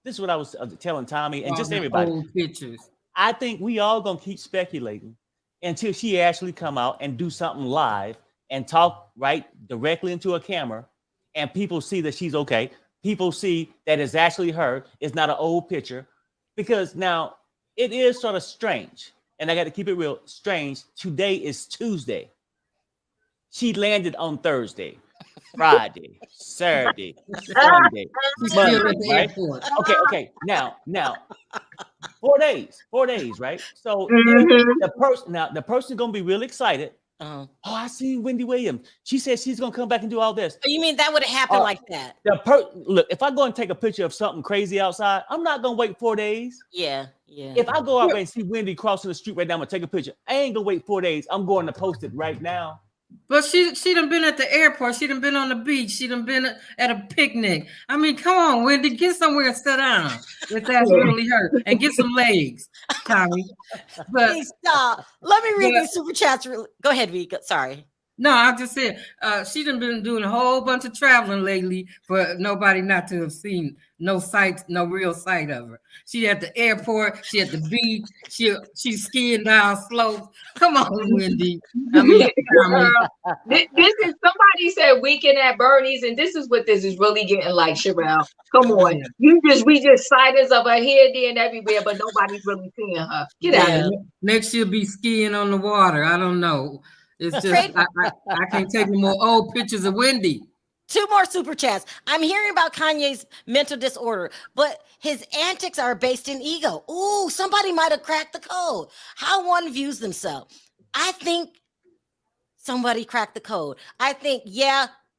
This is what I was telling Tommy and just everybody. Old pictures. I think we all gonna keep speculating until she actually come out and do something live and talk right directly into a camera, and people see that she's okay. People see that it's actually her. It's not an old picture, because now it is sort of strange, and I got to keep it real strange. Today is Tuesday. She landed on Thursday, Friday, Saturday, Sunday, Monday, right? Okay. Now, 4 days, right? So the person's gonna be real excited. Oh, I seen Wendy Williams. She said she's gonna come back and do all this. You mean that would have happened like that? Look, if I go and take a picture of something crazy outside, I'm not gonna wait 4 days. Yeah. If I go out there and see Wendy crossing the street right now, I'm gonna take a picture. I ain't gonna wait 4 days. I'm going to post it right now. But she done been at the airport. She done been on the beach. She done been at a picnic. I mean, come on, Wendy, get somewhere and sit down if that's really her, and get some legs, Tommy. But please stop. Let me read these super chats. Go ahead, V. Sorry. No, I just said she done been doing a whole bunch of traveling lately for nobody not to have seen no real sight of her. She at the airport, she at the beach, she's skiing down slopes. Come on, Wendy. I mean, this is somebody said weekend at Bernie's, and this is what this is really getting like, Sharrell. Come on, we just sightings of her here, there, and everywhere, but nobody's really seeing her. Get out of here. Next she'll be skiing on the water. I don't know. It's just I can't take any more old pictures of Wendy. Two more super chats. I'm hearing about Kanye's mental disorder, but his antics are based in ego. Ooh, somebody might have cracked the code. How one views themselves. I think somebody cracked the code. I think,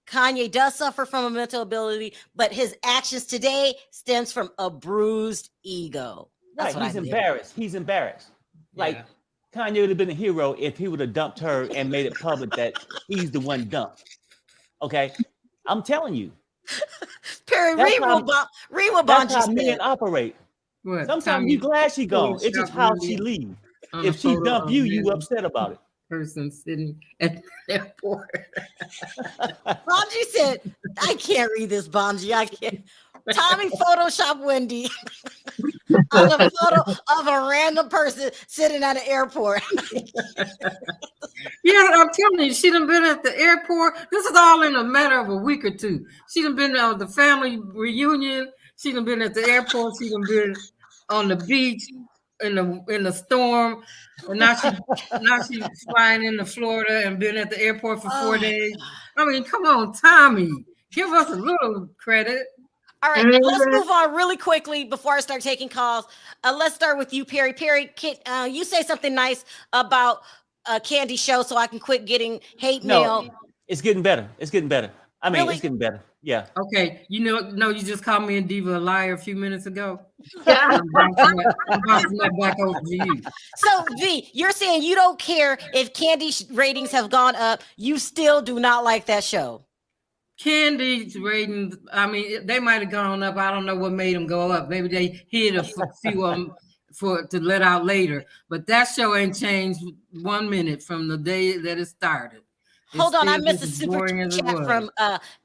Kanye does suffer from a mental ability, but his actions today stems from a bruised ego. That's right. He's embarrassed. Like, Kanye would have been a hero if he would have dumped her and made it public that he's the one dumped. Okay, I'm telling you. Perry, read what Bonji said. Men operate. What? Sometimes you glad she gone. It's just how she leave. If she dump you, you upset about it. Person sitting at the airport. Bonji said, I can't read this, Bonji. I can't. Tommy Photoshop Wendy on a photo of a random person sitting at an airport. Yeah, I'm telling you, she done been at the airport. This is all in a matter of a week or two. She done been on the family reunion. She done been at the airport. She done been on the beach in the storm. And now she's flying into Florida and been at the airport for 4 days. I mean, come on, Tommy. Give us a little credit. All right, let's move on really quickly before I start taking calls. Let's start with you, Perry. Perry, you say something nice about Kandi's show so I can quit getting hate mail. It's getting better. I mean, It's getting better. Yeah. Okay. You just called me and Diva a liar a few minutes ago. I'm bouncing that back over to you. So, V, you're saying you don't care if Kandi's ratings have gone up. You still do not like that show. Kandi's ratings, I mean, they might have gone up. I don't know what made them go up. Maybe they hid a few of them to let out later. But that show ain't changed 1 minute from the day that it started. Hold on, I missed a super chat from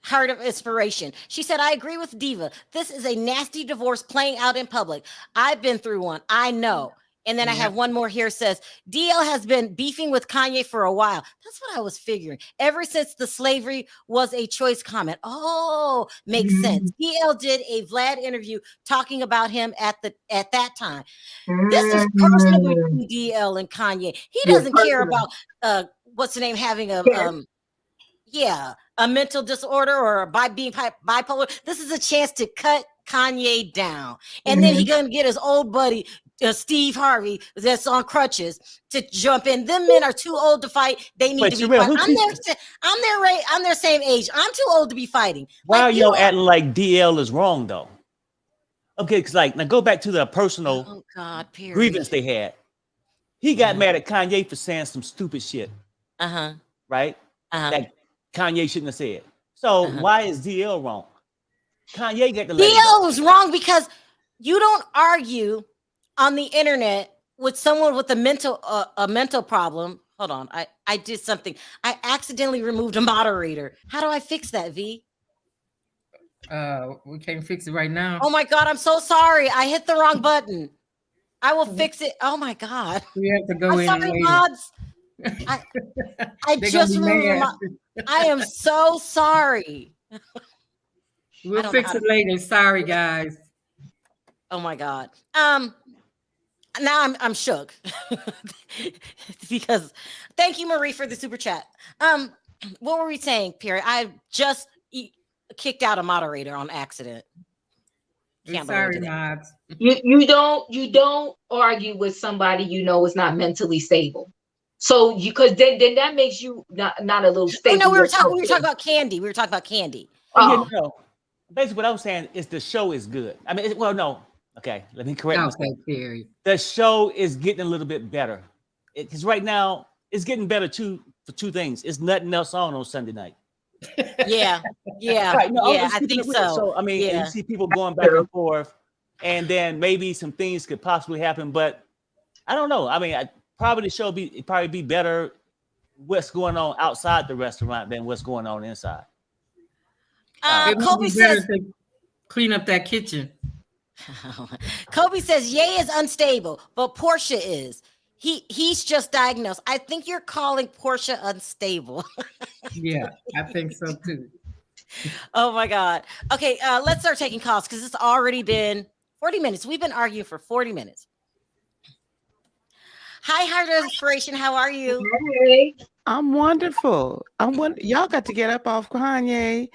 Heart of Inspiration. She said, I agree with Diva. This is a nasty divorce playing out in public. I've been through one. I know. And then I have one more here says, DL has been beefing with Kanye for a while. That's what I was figuring. Ever since the slavery was a choice comment. Oh, makes sense. DL did a Vlad interview talking about him at that time. This is personal between DL and Kanye. He doesn't care about what's the name, having a mental disorder or by being bipolar. This is a chance to cut Kanye down. And then he's gonna get his old buddy Steve Harvey that's on crutches to jump in. Them men are too old to fight. They need to be fighting. I'm their same age. I'm too old to be fighting. Why are you acting like DL is wrong though? Okay, because now go back to the personal grievance they had. He got mad at Kanye for saying some stupid shit. Right? That Kanye shouldn't have said. So why is DL wrong? Kanye got the DL was wrong because you don't argue on the internet with someone with a mental problem. Hold on, I did something. I accidentally removed a moderator. How do I fix that, V? We can't fix it right now. Oh my God, I'm so sorry. I hit the wrong button. I will fix it. Oh my God. We have to go in. Sorry, mods. I just removed I am so sorry. We'll fix it later. Sorry, guys. Oh my God. Now I'm shook because thank you, Marie, for the super chat. What were we saying, Perry? I just kicked out a moderator on accident. Sorry, mods. You don't argue with somebody you know is not mentally stable. So because then that makes you not a little stable. No, we were talking about Kandi. We were talking about Kandi. Basically, what I was saying is the show is good. I mean, okay, let me correct myself. Perry. The show is getting a little bit better. Because right now, it's getting better for two things. It's nothing else on Sunday night. Yeah. Right, I think so. So, I mean, you see people going back and forth, and then maybe some things could possibly happen, but I don't know. I mean, probably the show probably be better what's going on outside the restaurant than what's going on inside. Kobe says, clean up that kitchen. Kobe says, Ye is unstable, but Portia is. He's just diagnosed. I think you're calling Portia unstable. Yeah, I think so too. Oh my God. Okay, let's start taking calls because it's already been 40 minutes. We've been arguing for 40 minutes. Hi, Heart of Inspiration. How are you? Hey. I'm wonderful. Y'all got to get up off Kanye.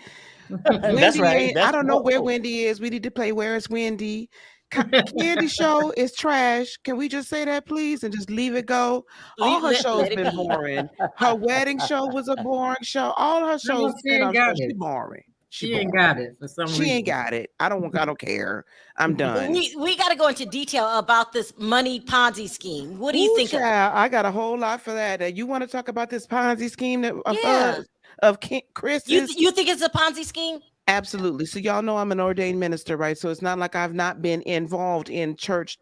That's right. I don't know where Wendy is. We need to play Where is Wendy? Kandi show is trash. Can we just say that, please, and just leave it go? All her shows been boring. Her wedding show was a boring show. All her shows been boring. She ain't got it for some reason. She ain't got it. I don't care. I'm done. We got to go into detail about this money Ponzi scheme. What do you think? I got a whole lot for that. You want to talk about this Ponzi scheme of Kris? You think it's a Ponzi scheme? Absolutely. So y'all know I'm an ordained minister, right? So it's not like I've not been involved in church,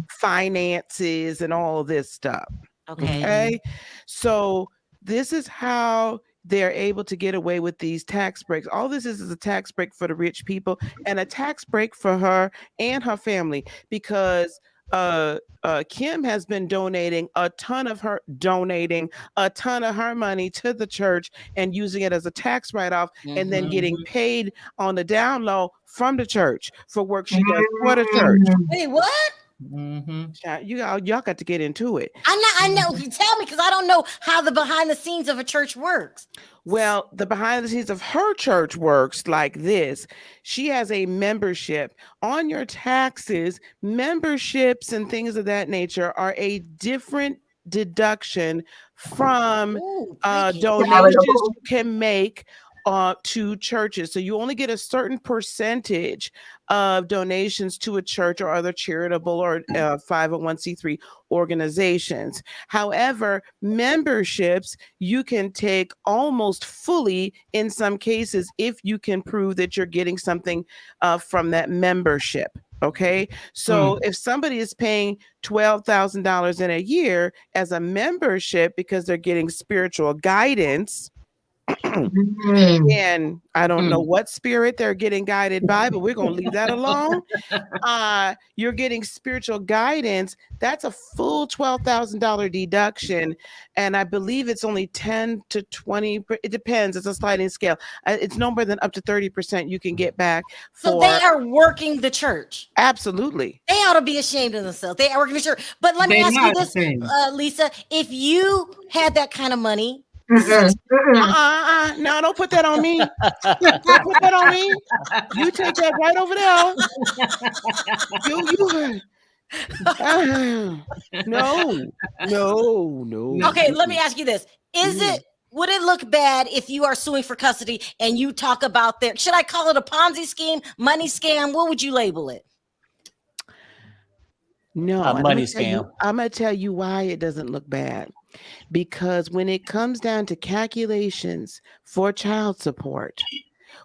finances and all of this stuff. Okay. So this is how they're able to get away with these tax breaks. All this is a tax break for the rich people and a tax break for her and her family because Kim has been donating a ton of her money to the church and using it as a tax write-off and then getting paid on the down low from the church for work she does for the church. Wait, what? Y'all got to get into it. I know. Tell me, because I don't know how the behind the scenes of a church works. Well, the behind the scenes of her church works like this. She has a membership. On your taxes, memberships and things of that nature are a different deduction from donations you can make to churches. So you only get a certain percentage of donations to a church or other charitable or 501c3 organizations. However, memberships you can take almost fully in some cases if you can prove that you're getting something from that membership. Okay, so if somebody is paying $12,000 in a year as a membership because they're getting spiritual guidance, and I don't know what spirit they're getting guided by, but we're going to leave that alone. You're getting spiritual guidance. That's a full $12,000 deduction. And I believe it's only 10 to 20. It depends. It's a sliding scale. It's no more than up to 30% you can get back. So they are working the church. Absolutely. They ought to be ashamed of themselves. They are working the church. But let me ask you this, Lisa, if you had that kind of money, no, don't put that on me. Don't put that on me. You take that right over there. No. Okay, let me ask you this. Would it look bad if you are suing for custody and you talk about should I call it a Ponzi scheme, money scam? What would you label it? No, a money scam. I'm going to tell you why it doesn't look bad. Because when it comes down to calculations for child support,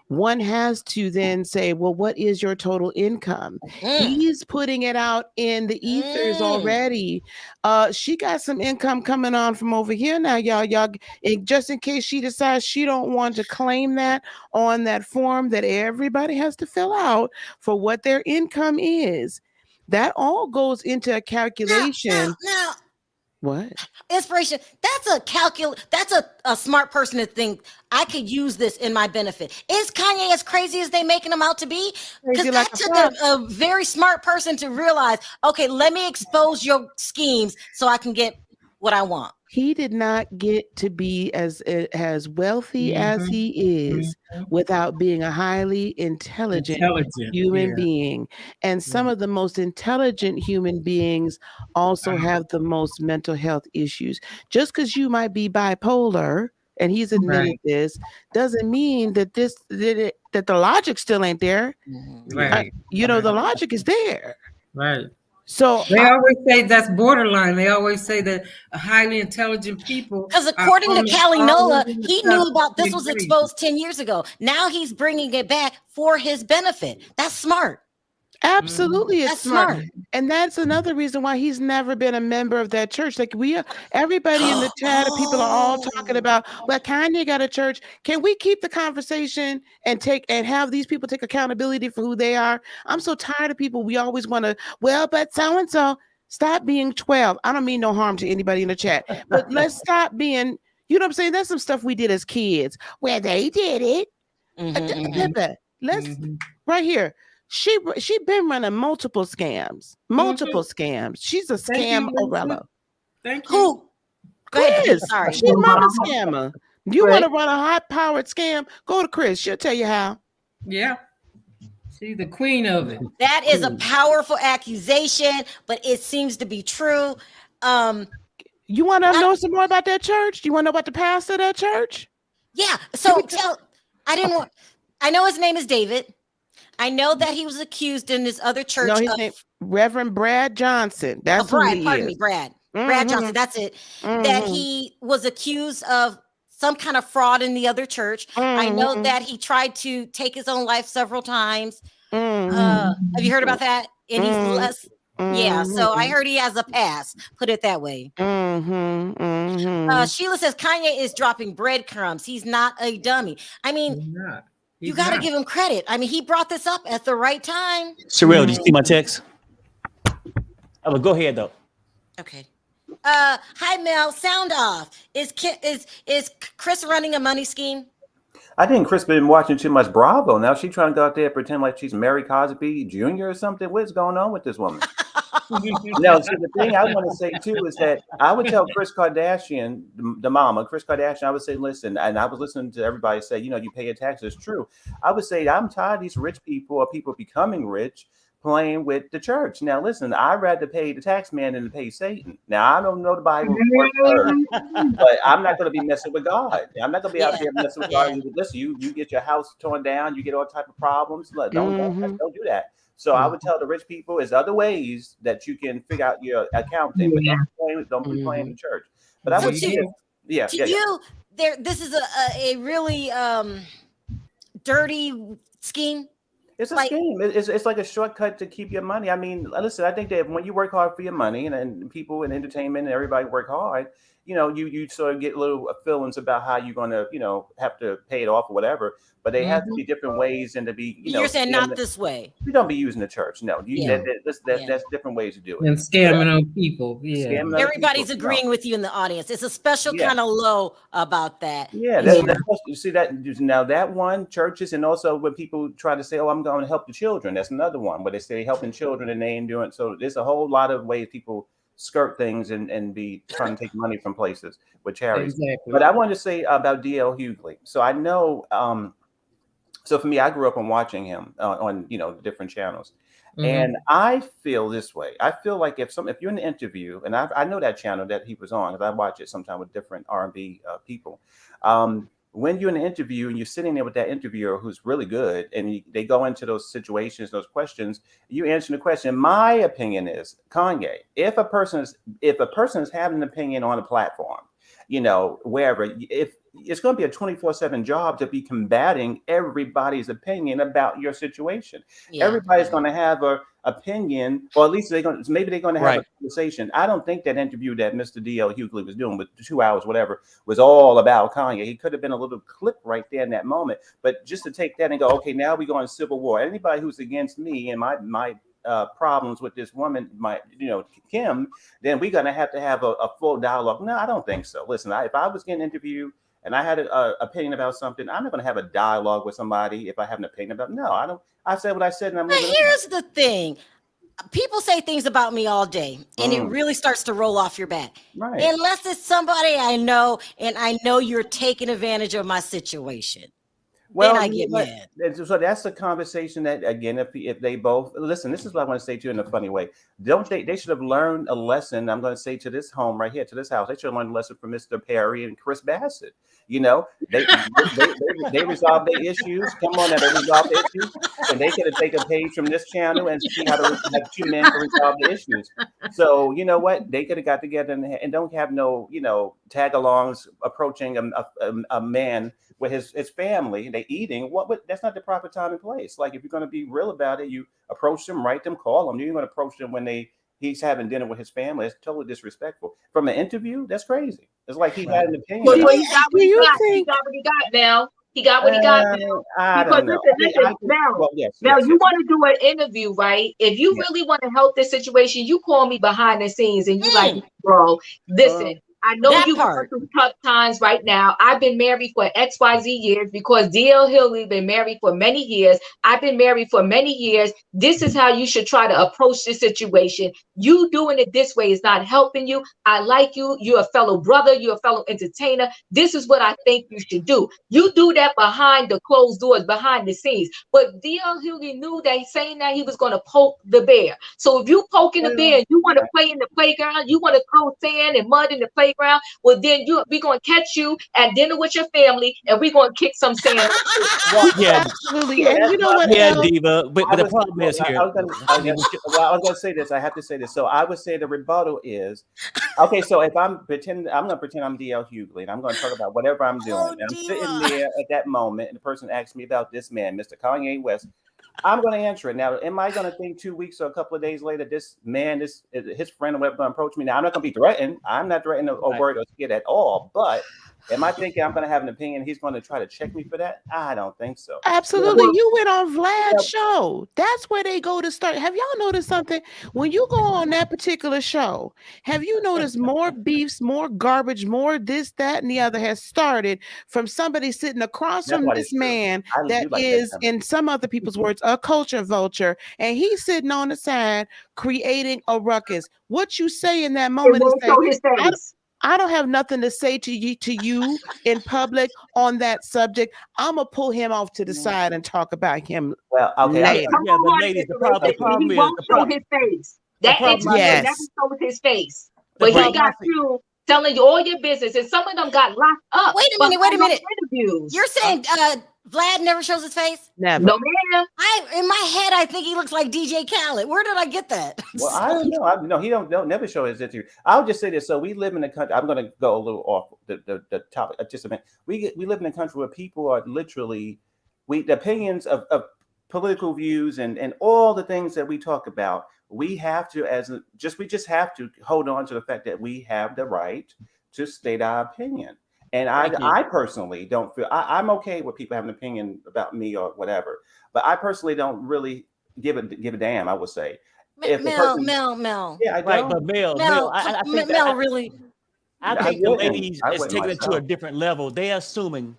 one has to then say, well, what is your total income? He's putting it out in the ethers already. She got some income coming on from over here now, y'all. Just in case she decides she don't want to claim that on that form that everybody has to fill out for what their income is. That all goes into a calculation. Now, what? Inspiration. That's a smart person to think I could use this in my benefit. Is Kanye as crazy as they making him out to be? Because that took a very smart person to realize, okay, let me expose your schemes so I can get what I want. He did not get to be as wealthy as he is without being a highly intelligent human being. And some of the most intelligent human beings also have the most mental health issues. Just because you might be bipolar, and he's admitted this, doesn't mean that that the logic still ain't there. Right. The logic is there. Right. So they always say that's borderline. They always say that highly intelligent people. Because according to Callie Nola, he knew about this was exposed 10 years ago. Now he's bringing it back for his benefit. That's smart. Absolutely, it's smart. And that's another reason why he's never been a member of that church. Like everybody in the chat, people are all talking about, well, Kanye got a church. Can we keep the conversation and have these people take accountability for who they are? I'm so tired of people. We always want to, but so-and-so, stop being 12. I don't mean no harm to anybody in the chat, but let's stop being, you know what I'm saying? That's some stuff we did as kids where they did it. Let's right here. She been running multiple scams. She's a scam umbrella. Thank you. Who? Go ahead. Kris. Sorry. She's not a scammer. You want to run a high-powered scam? Go to Kris. She'll tell you how. Yeah. She's the queen of it. That is a powerful accusation, but it seems to be true. You want to know some more about that church? Do you want to know about the pastor of that church? Yeah. So I know his name is David. I know that he was accused in this other church. No, his name Reverend Brad Johnson. That's who he is. Brad Johnson. That's it. That he was accused of some kind of fraud in the other church. I know that he tried to take his own life several times. Have you heard about that? And he's less. Yeah, so I heard he has a pass. Put it that way. Sheila says Kanye is dropping breadcrumbs. He's not a dummy. I mean, you got to give him credit. I mean, he brought this up at the right time. Sharrell, did you see my text? Oh, go ahead though. Okay. Hi Mel. Sound off. Is Kris running a money scheme? I think Kris been watching too much Bravo. Now she's trying to go out there and pretend like she's Mary Cosby Jr. or something. What's going on with this woman? No, so the thing I want to say too is that I would tell Kris Kardashian, the mama, Kris Kardashian, I would say, listen, and I was listening to everybody say, you pay your taxes. True. I would say I'm tired of these rich people or people becoming rich playing with the church. Now, listen, I'd rather pay the tax man than to pay Satan. Now, I don't know the Bible word for word, but I'm not going to be messing with God. I'm not going to be out there messing with God. Listen, you get your house torn down, you get all type of problems. Look, don't do that. So I would tell the rich people, there's other ways that you can figure out your accounting, but don't be playing the church. But I would say, this is a really dirty scheme. It's a scheme. It's like a shortcut to keep your money. I mean, listen, I think that when you work hard for your money, and people in entertainment and everybody work hard, you sort of get little feelings about how you're going to, have to pay it off or whatever. But they have to be different ways, and to be, you're saying not this way. You don't be using the church. No, that's different ways to do it. And scamming on people. Yeah, everybody's agreeing with you in the audience. It's a special kind of low about that. Yeah, you see that now, that one, churches, and also when people try to say, "Oh, I'm going to help the children," that's another one. But they say helping children and they ain't doing. So there's a whole lot of ways people skirt things and be trying to take money from places with charities. Exactly. But I wanted to say about D.L. Hughley. So I know. So for me, I grew up on watching him on different channels, and I feel this way. I feel like if you're in an interview, and I know that channel that he was on, because I watch it sometimes with different R&B people. When you're in an interview and you're sitting there with that interviewer who's really good, and they go into those situations, those questions, you answer the question. My opinion is, Kanye, if a person is having an opinion on a platform, wherever, if it's going to be a 24/7 job to be combating everybody's opinion about your situation. Everybody's going to have an opinion, or at least they're going to have a conversation. I don't think that interview that Mr. D.L. Hughley was doing with 2 hours, whatever, was all about Kanye. He could have been a little clip right there in that moment, but just to take that and go, okay, now we go on civil war. Anybody who's against me and my problems with this woman, Kim, then we're going to have a full dialogue. No, I don't think so. Listen, if I was getting interviewed and I had an opinion about something, I'm not going to have a dialogue with somebody if I have an opinion about. No, I don't. I said what I said, and I'm moving on. Here's the thing. People say things about me all day, and it really starts to roll off your back. Right. Unless it's somebody I know, and I know you're taking advantage of my situation. Well, then I get mad. So that's a conversation that, again, if they both listen, this is what I want to say to you in a funny way. They should have learned a lesson. I'm going to say to this home right here, to this house, they should have learned a lesson from Mr. Perry and Chris Bassett. They resolve their issues. Come on, they resolve their issues, and they could have taken a page from this channel and see how to have 2 men to resolve the issues. So you know what? They could have got together and don't have no tag-alongs approaching a man with his family. They eating. That's not the proper time and place. Like, if you're going to be real about it, you approach them, write them, call them. You're going to approach them when he's having dinner with his family. It's totally disrespectful. From an interview, that's crazy. It's like he had an opinion. Well, he got what he got now. He got what he got now. I don't know. Listen, now you want to do an interview, right? If you really want to help this situation, you call me behind the scenes and you like, bro, listen. I know you going through tough times right now. I've been married for XYZ years because D.L. Hughley been married for many years. I've been married for many years. This is how you should try to approach this situation. You doing it this way is not helping you. I like you. You're a fellow brother. You're a fellow entertainer. This is what I think you should do. You do that behind the closed doors, behind the scenes. But D.L. Hughley knew that saying that he was going to poke the bear. So if you poking the bear, you want to play in the playground, you want to throw sand and mud in the playground, well, then we're going to catch you at dinner with your family, and we're going to kick some sand. Absolutely. And you know what? Diva. But the problem is here. I was going to say this. I have to say this. So I would say the rebuttal is, okay, so if I'm going to pretend I'm D.L. Hughley, and I'm going to talk about whatever I'm doing. And I'm sitting there at that moment, and the person asks me about this man, Mr. Kanye West. I'm going to answer it. Now, am I going to think 2 weeks or a couple of days later, this man, his friend or whatever, going to approach me? Now, I'm not going to be threatened. I'm not threatened or worried or scared at all. But am I thinking I'm going to have an opinion? He's going to try to check me for that? I don't think so. Absolutely. You went on Vlad's show. That's where they go to start. Have y'all noticed something? When you go on that particular show, have you noticed more beefs, more garbage, more this, that, and the other has started from somebody sitting across from this man that is, in some other people's words, a culture vulture, and he's sitting on the side creating a ruckus. What you say in that moment is I don't have nothing to say to you in public on that subject. I'm gonna pull him off to the side and talk about him. Well, okay. later. Yeah, but ladies, the problem he is won't show his face. That interview Yes. never shows his face. But he got you telling you all your business, and some of them got locked up. Wait a minute. Interviews. You're saying Vlad never shows his face? Never. No, ma'am. In my head, I think he looks like DJ Khaled. Where did I get that? Well, I don't know. No, he don't never show his interview. I'll just say this. So we live in a country. I'm going to go a little off the topic. Just a minute. We live in a country where people are literally, the opinions of political views and all the things that we talk about. We have to, we just have to hold on to the fact that we have the right to state our opinion. And I personally don't feel I'm okay with people having an opinion about me or whatever, but I personally don't really give a damn. I would say, Mel. Yeah, I right, don't. but Mel, I think Mel really. I think the ladies is taking it to a different level. They're assuming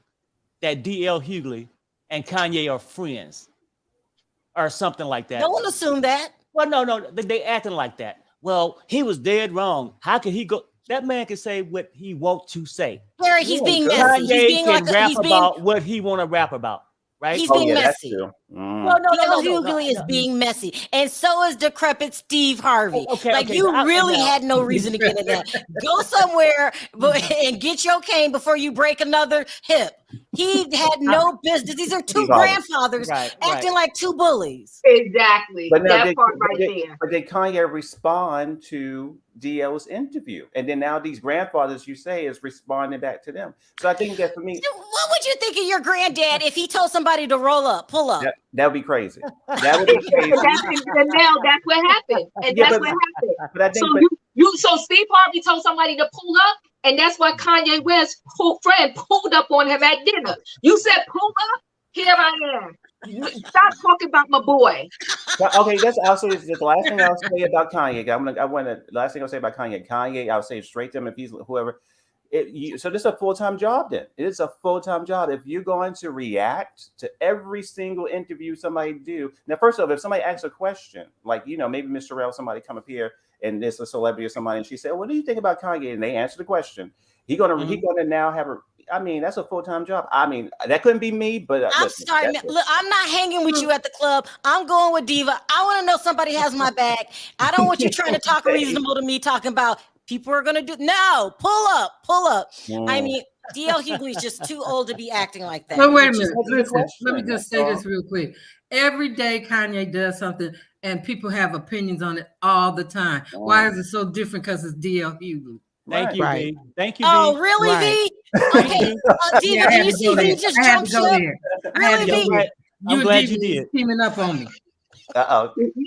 that DL Hughley and Kanye are friends, or something like that. Don't assume that. Well, no, they acting like that. Well, he was dead wrong. How could he go? That man can say what he wants to say. Larry, he's being messy. Kanye He's being can like rap about what he want to rap about, right? He's being messy. No, Hughley is being messy, and so is decrepit Steve Harvey. You really had no reason to get in that. Go somewhere and get your cane before you break another hip. He had no business. These are two grandfathers acting like two bullies. Exactly. But that part right there. But did Kanye respond to DL's interview? And then now these grandfathers, you say, is responding back to them. So I think that for me, what would you think of your granddad if he told somebody to pull up? That would be crazy. That would be crazy. That's what happened. And that's what happened. But I think, so Steve Harvey told somebody to pull up, and that's why Kanye West's friend pulled up on him at dinner. You said pull up, here I am. Stop talking about my boy. Okay, that's also the last thing I'll say about Kanye. Last thing I'll say about Kanye, I'll say straight to him if he's whoever. So this is a full-time job then. It is a full-time job. If you're going to react to every single interview somebody do. Now, first of all, if somebody asks a question, like, maybe Miss Sharrell, somebody come up here and it's a celebrity or somebody, and she said, what do you think about Kanye? And they answer the question. He gonna now have that's a full-time job. That couldn't be me, but I'm sorry. Look, I'm not hanging with you at the club. I'm going with Diva. I want to know somebody has my back. I don't want you trying to talk reasonable to me, talking about people are going to do. No, pull up. DL Hughley is just too old to be acting like that. But wait a minute. Listen, let me just say this real quick. Every day Kanye does something and people have opinions on it all the time. Why is it so different? Because it's DL Hughley. Thank you, V. Thank you, Oh, V. really, V? Okay. Diva, do you see V just jump ship? Really, V? I'm glad you did. Teaming up on me.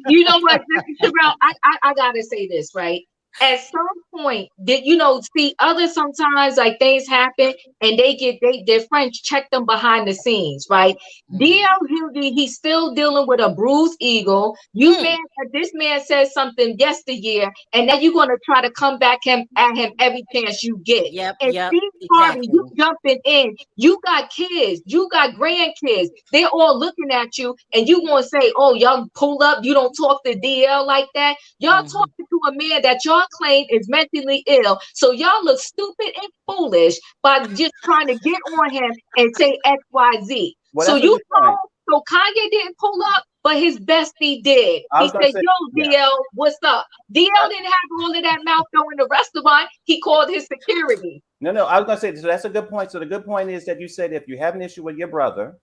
You know what, Sharrell, I gotta say this, right? At some point, sometimes like things happen and they get their friends check them behind the scenes, right? DL Hughley, he's still dealing with a bruised ego. This man said something yesteryear, and then you're gonna try to come back at him every chance you get. Steve Harvey, you jumping in. You got kids, you got grandkids. They're all looking at you, and you gonna say, "Oh, y'all pull up." You don't talk to DL like that. Y'all talking to a man that y'all claim is mentally ill, so y'all look stupid and foolish by just trying to get on him and say XYZ. So Kanye didn't pull up, but his bestie did. He said, "Yo, DL, what's up?" DL didn't have all of that mouth during the restaurant. He called his security. No, I was gonna say, so that's a good point. So the good point is that you said if you have an issue with your brother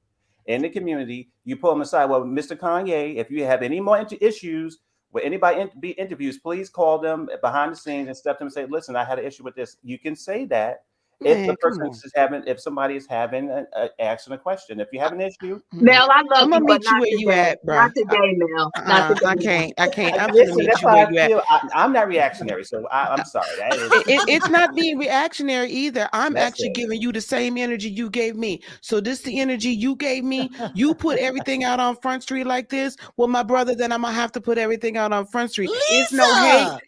in the community, you pull him aside. Well, Mr. Kanye, if you have any more issues with anybody be interviews, please call them behind the scenes and step them and say, "Listen, I had an issue with this." You can say that if the person is if somebody is asking a question. If you have an issue, Mel, I love I'm gonna meet you where you at, bro. Not today, Mel. Not today. I can't. I'm gonna meet you where you at. I'm not reactionary, so I'm sorry. It's not being reactionary either. I'm actually giving you the same energy you gave me. So this the energy you gave me. You put everything out on Front Street like this. Well, my brother, then I'm gonna have to put everything out on Front Street. It's no hate.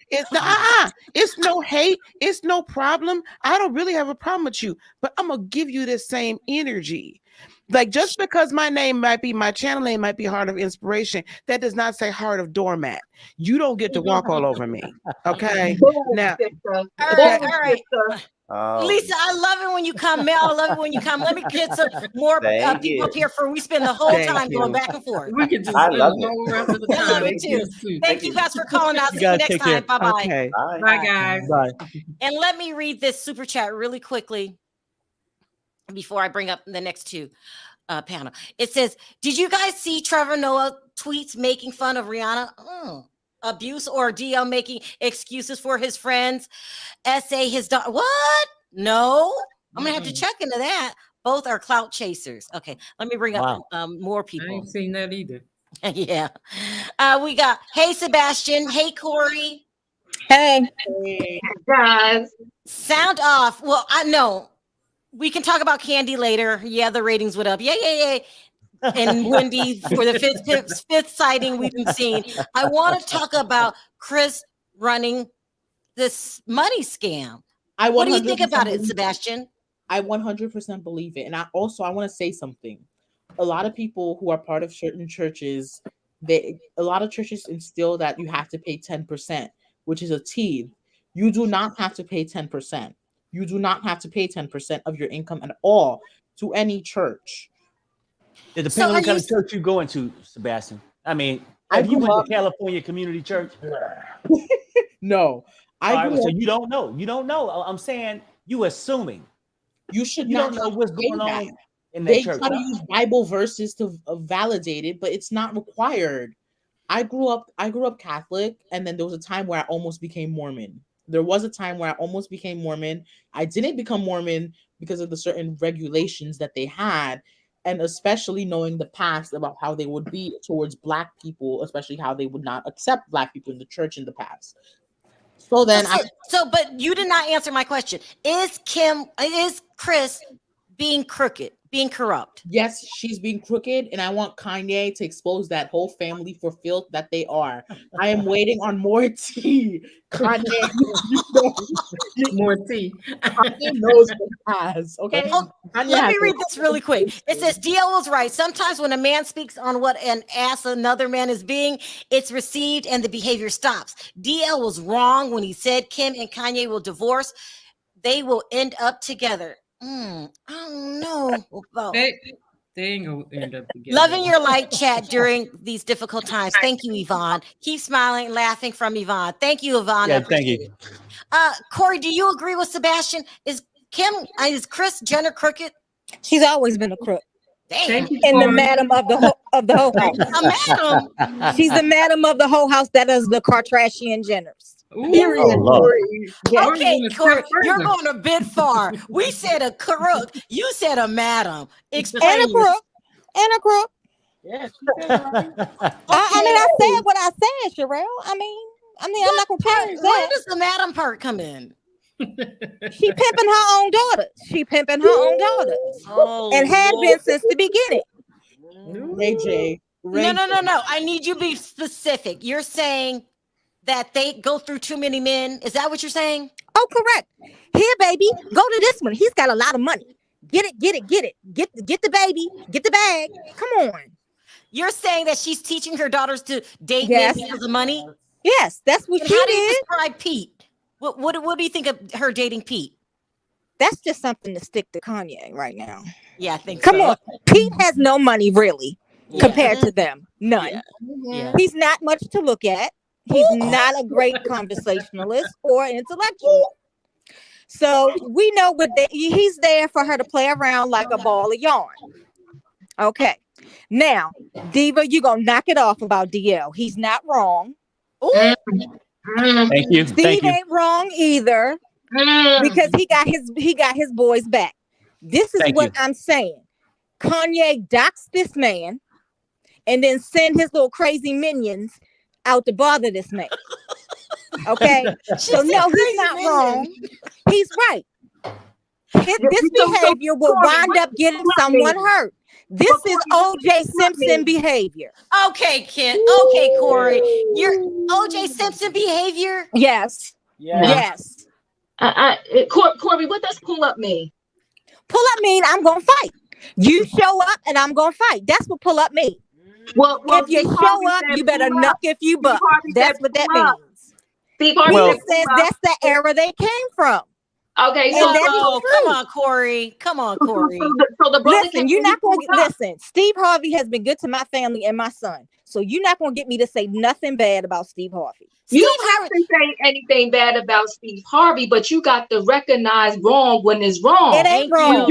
It's no hate. It's no problem. I don't really have a problem with you, but I'm gonna give you this same energy. Like, just because my channel name might be Heart of Inspiration, that does not say Heart of Doormat. You don't get to walk all over me. Okay. Now, all right. Oh. Lisa, I love it when you come. Mel, I love it when you come. Let me get some more people up here for we spend the whole time going back and forth. We can just I spend love the whole rest of the time. I love it too. Thank you guys for calling out. See you next time. Bye-bye. Okay. Bye, guys. Bye. And let me read this super chat really quickly before I bring up the next two panel. It says, did you guys see Trevor Noah tweets making fun of Rihanna? Abuse, or DL making excuses for his friends? SA his daughter. What? No, I'm gonna have to check into that. Both are clout chasers. Okay, let me bring up more people. I ain't seen that either. Yeah. We got, hey Sebastian, hey Corey. Hey guys. Sound off. Well, I know we can talk about Kandi later. Yeah, the ratings went up. Yay. And Wendy for the fifth sighting we've been seeing. I want to talk about Kris running this money scam. What do you think about it, Sebastian? I 100% believe it. And I want to say something. A lot of people who are part of certain churches, a lot of churches instill that you have to pay 10%, which is a tithe. You do not have to pay 10%. You do not have to pay 10% of your income at all to any church. It depends on what kind of church you go into, Sebastian. I mean, have you went to California Community Church? No. So you don't know. You don't know. I'm saying you assuming. You should you not don't know what's going on in that they church. try to use Bible verses to validate it, but it's not required. I grew up Catholic, and then there was a time where I almost became Mormon. I didn't become Mormon because of the certain regulations that they had, and especially knowing the past about how they would be towards Black people, especially how they would not accept Black people in the church in the past. So then but you did not answer my question. Is Kris being crooked, being corrupt? Yes, she's being crooked, and I want Kanye to expose that whole family for filth that they are. I am waiting on more tea. Kanye, more tea. Kanye knows what he has. Okay. Let me read this really quick. It says DL was right. Sometimes when a man speaks on what an ass another man is being, it's received and the behavior stops. DL was wrong when he said Kim and Kanye will divorce. They will end up together. I don't know. They ain't gonna end up together. Loving your light chat during these difficult times. Thank you, Yvonne. Keep smiling, laughing from Yvonne. Thank you, Yvonne. Yeah, thank you. Corey, do you agree with Sebastian? Is Kris Jenner crooked? She's always been a crook. Damn. And the madam of the whole house. A madam. She's the madam of the whole house. That is the Kardashian Jenners. Okay, Corey, you're going a bit far. We said a crook. You said a madam. Explain. And a crook. Yes. I said what I said, Sharrell. I mean, I'm not gonna change that. Where does the madam part come in? She pimping her own daughters. And had been since the beginning. AJ. No. I need you to be specific. You're saying that they go through too many men. Is that what you're saying? Oh, correct. Here, baby, go to this one. He's got a lot of money. Get it. Get the baby. Get the bag. Come on. You're saying that she's teaching her daughters to date men because of money? Yes, that's what she did. How do you describe Pete? What do you think of her dating Pete? That's just something to stick to Kanye right now. Yeah, I think Come on. Pete has no money, really, compared to them. None. Yeah. He's not much to look at. He's not a great conversationalist or intellectual. So we know he's there for her to play around like a ball of yarn. Okay. Now, Diva, you're going to knock it off about DL. He's not wrong. Thank you. Steve ain't wrong either because he got his boys back. This is what I'm saying. Kanye docks this man and then send his little crazy minions out to bother this man. Okay, so no, he's not wrong. He's right. This behavior will wind up getting someone hurt. This is OJ Simpson behavior. Okay, Ken. Okay, Corey. Your OJ Simpson behavior? Yes. Corey, what does pull up mean? Pull up mean I'm gonna fight. You show up and I'm gonna fight. That's what pull up mean. Well, if you show up, you better knuck if you buck. That's what that means. He says that's the era they came from. Okay, so come on, Corey. Come on, Corey. So the brother listen, you're not gonna listen. Steve Harvey has been good to my family and my son, so you're not gonna get me to say nothing bad about Steve Harvey. You don't have to say anything bad about Steve Harvey, but you got to recognize wrong when it's wrong. It ain't wrong.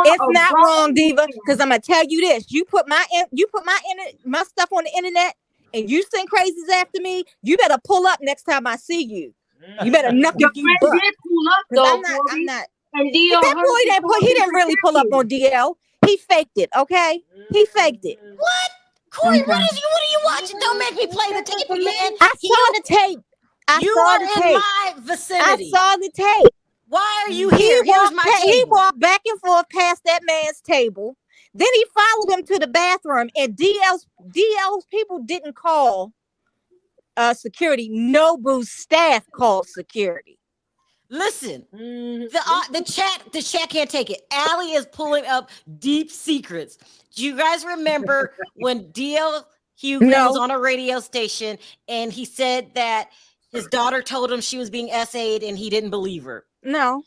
It's not wrong, Diva. Because I'm gonna tell you this: you put my stuff on the internet, and you send crazies after me. You better pull up next time I see you. You better knuck if you buck. Pull up though, I'm not. And DL, that boy he didn't really pull up on DL. He faked it. Okay, he faked it. What? Corey, what are you watching? Don't make me play the tape again. I saw the tape. You are in my vicinity. I saw the tape. Why are you here? He walked back and forth past that man's table. Then he followed him to the bathroom, and DL's people didn't call security. Nobu's staff called security. Listen, the chat can't take it. Allie is pulling up deep secrets. Do you guys remember when DL Hughley was on a radio station and he said that his daughter told him she was being SA'd and he didn't believe her? No.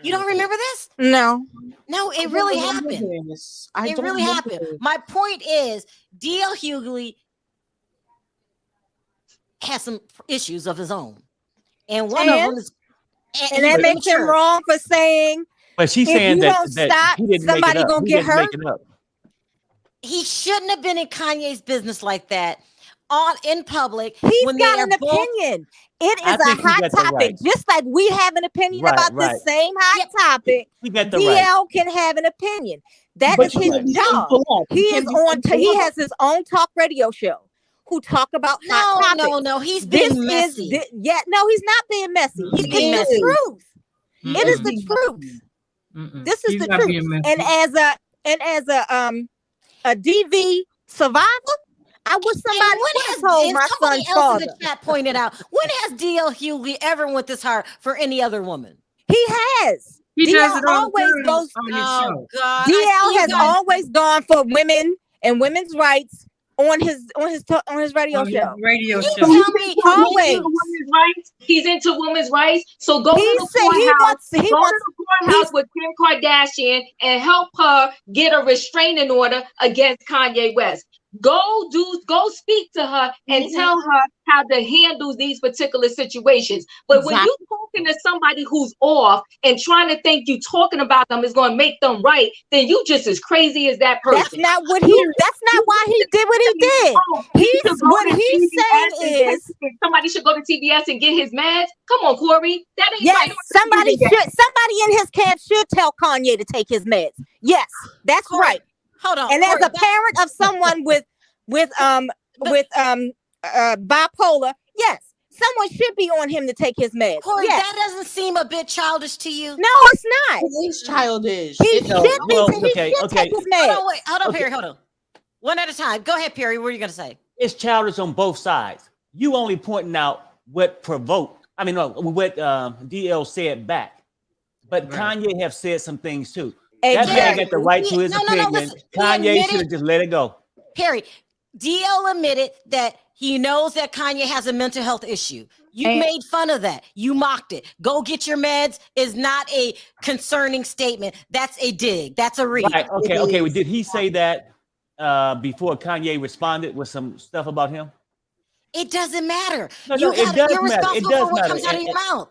You don't remember this? No. No, it really happened. It really happened. My point is, DL Hughley has some issues of his own. And one of them is... And that makes him wrong for saying... But she's saying that he didn't somebody make it up. Gonna get hurt. He shouldn't have been in Kanye's business like that in public. He's got an opinion. It is a hot topic. Just like we have an opinion about the same hot topic, DL can have an opinion. That is his job. He has his own talk radio show who talk about hot topics. No, he's being messy. No, he's not being messy. He's being the truth. It is the truth. This is the truth. And as a DV survivor, I wish somebody would have told my son's father. In the chat pointed out, when has DL Hughley ever went this hard for any other woman? He has. DL always goes. Oh God! DL has always gone for women and women's rights on his radio show. Always. He's into women's rights. So go to the courthouse with Kim Kardashian and help her get a restraining order against Kanye West. Go speak to her and tell her how to handle these particular situations. But when you're talking to somebody who's off and trying to think you talking about them is going to make them right, then you just as crazy as that person. That's not why he did what he did. What he's saying is somebody should go to TBS and get his meds. Come on, Corey. That ain't right. Somebody in his camp should tell Kanye to take his meds. Yes, that's right. Hold on. And as a parent of someone with bipolar, yes, someone should be on him to take his meds. Corey, that doesn't seem a bit childish to you. No, it's not. It is childish. He should take his meds. Hold on, Perry. Hold on. One at a time. Go ahead, Perry. What are you gonna say? It's childish on both sides. You only pointing out what provoked. I mean, no, what DL said back, but Kanye have said some things too. That man got the right to his opinion. Kanye should have just let it go. Perry, DL admitted that he knows that Kanye has a mental health issue. You made fun of that. You mocked it. Go get your meds is not a concerning statement. That's a dig. That's a read. Right. Okay. Well, did he say that before Kanye responded with some stuff about him? It doesn't matter. No, it does you're matter. responsible for what comes out of your mouth.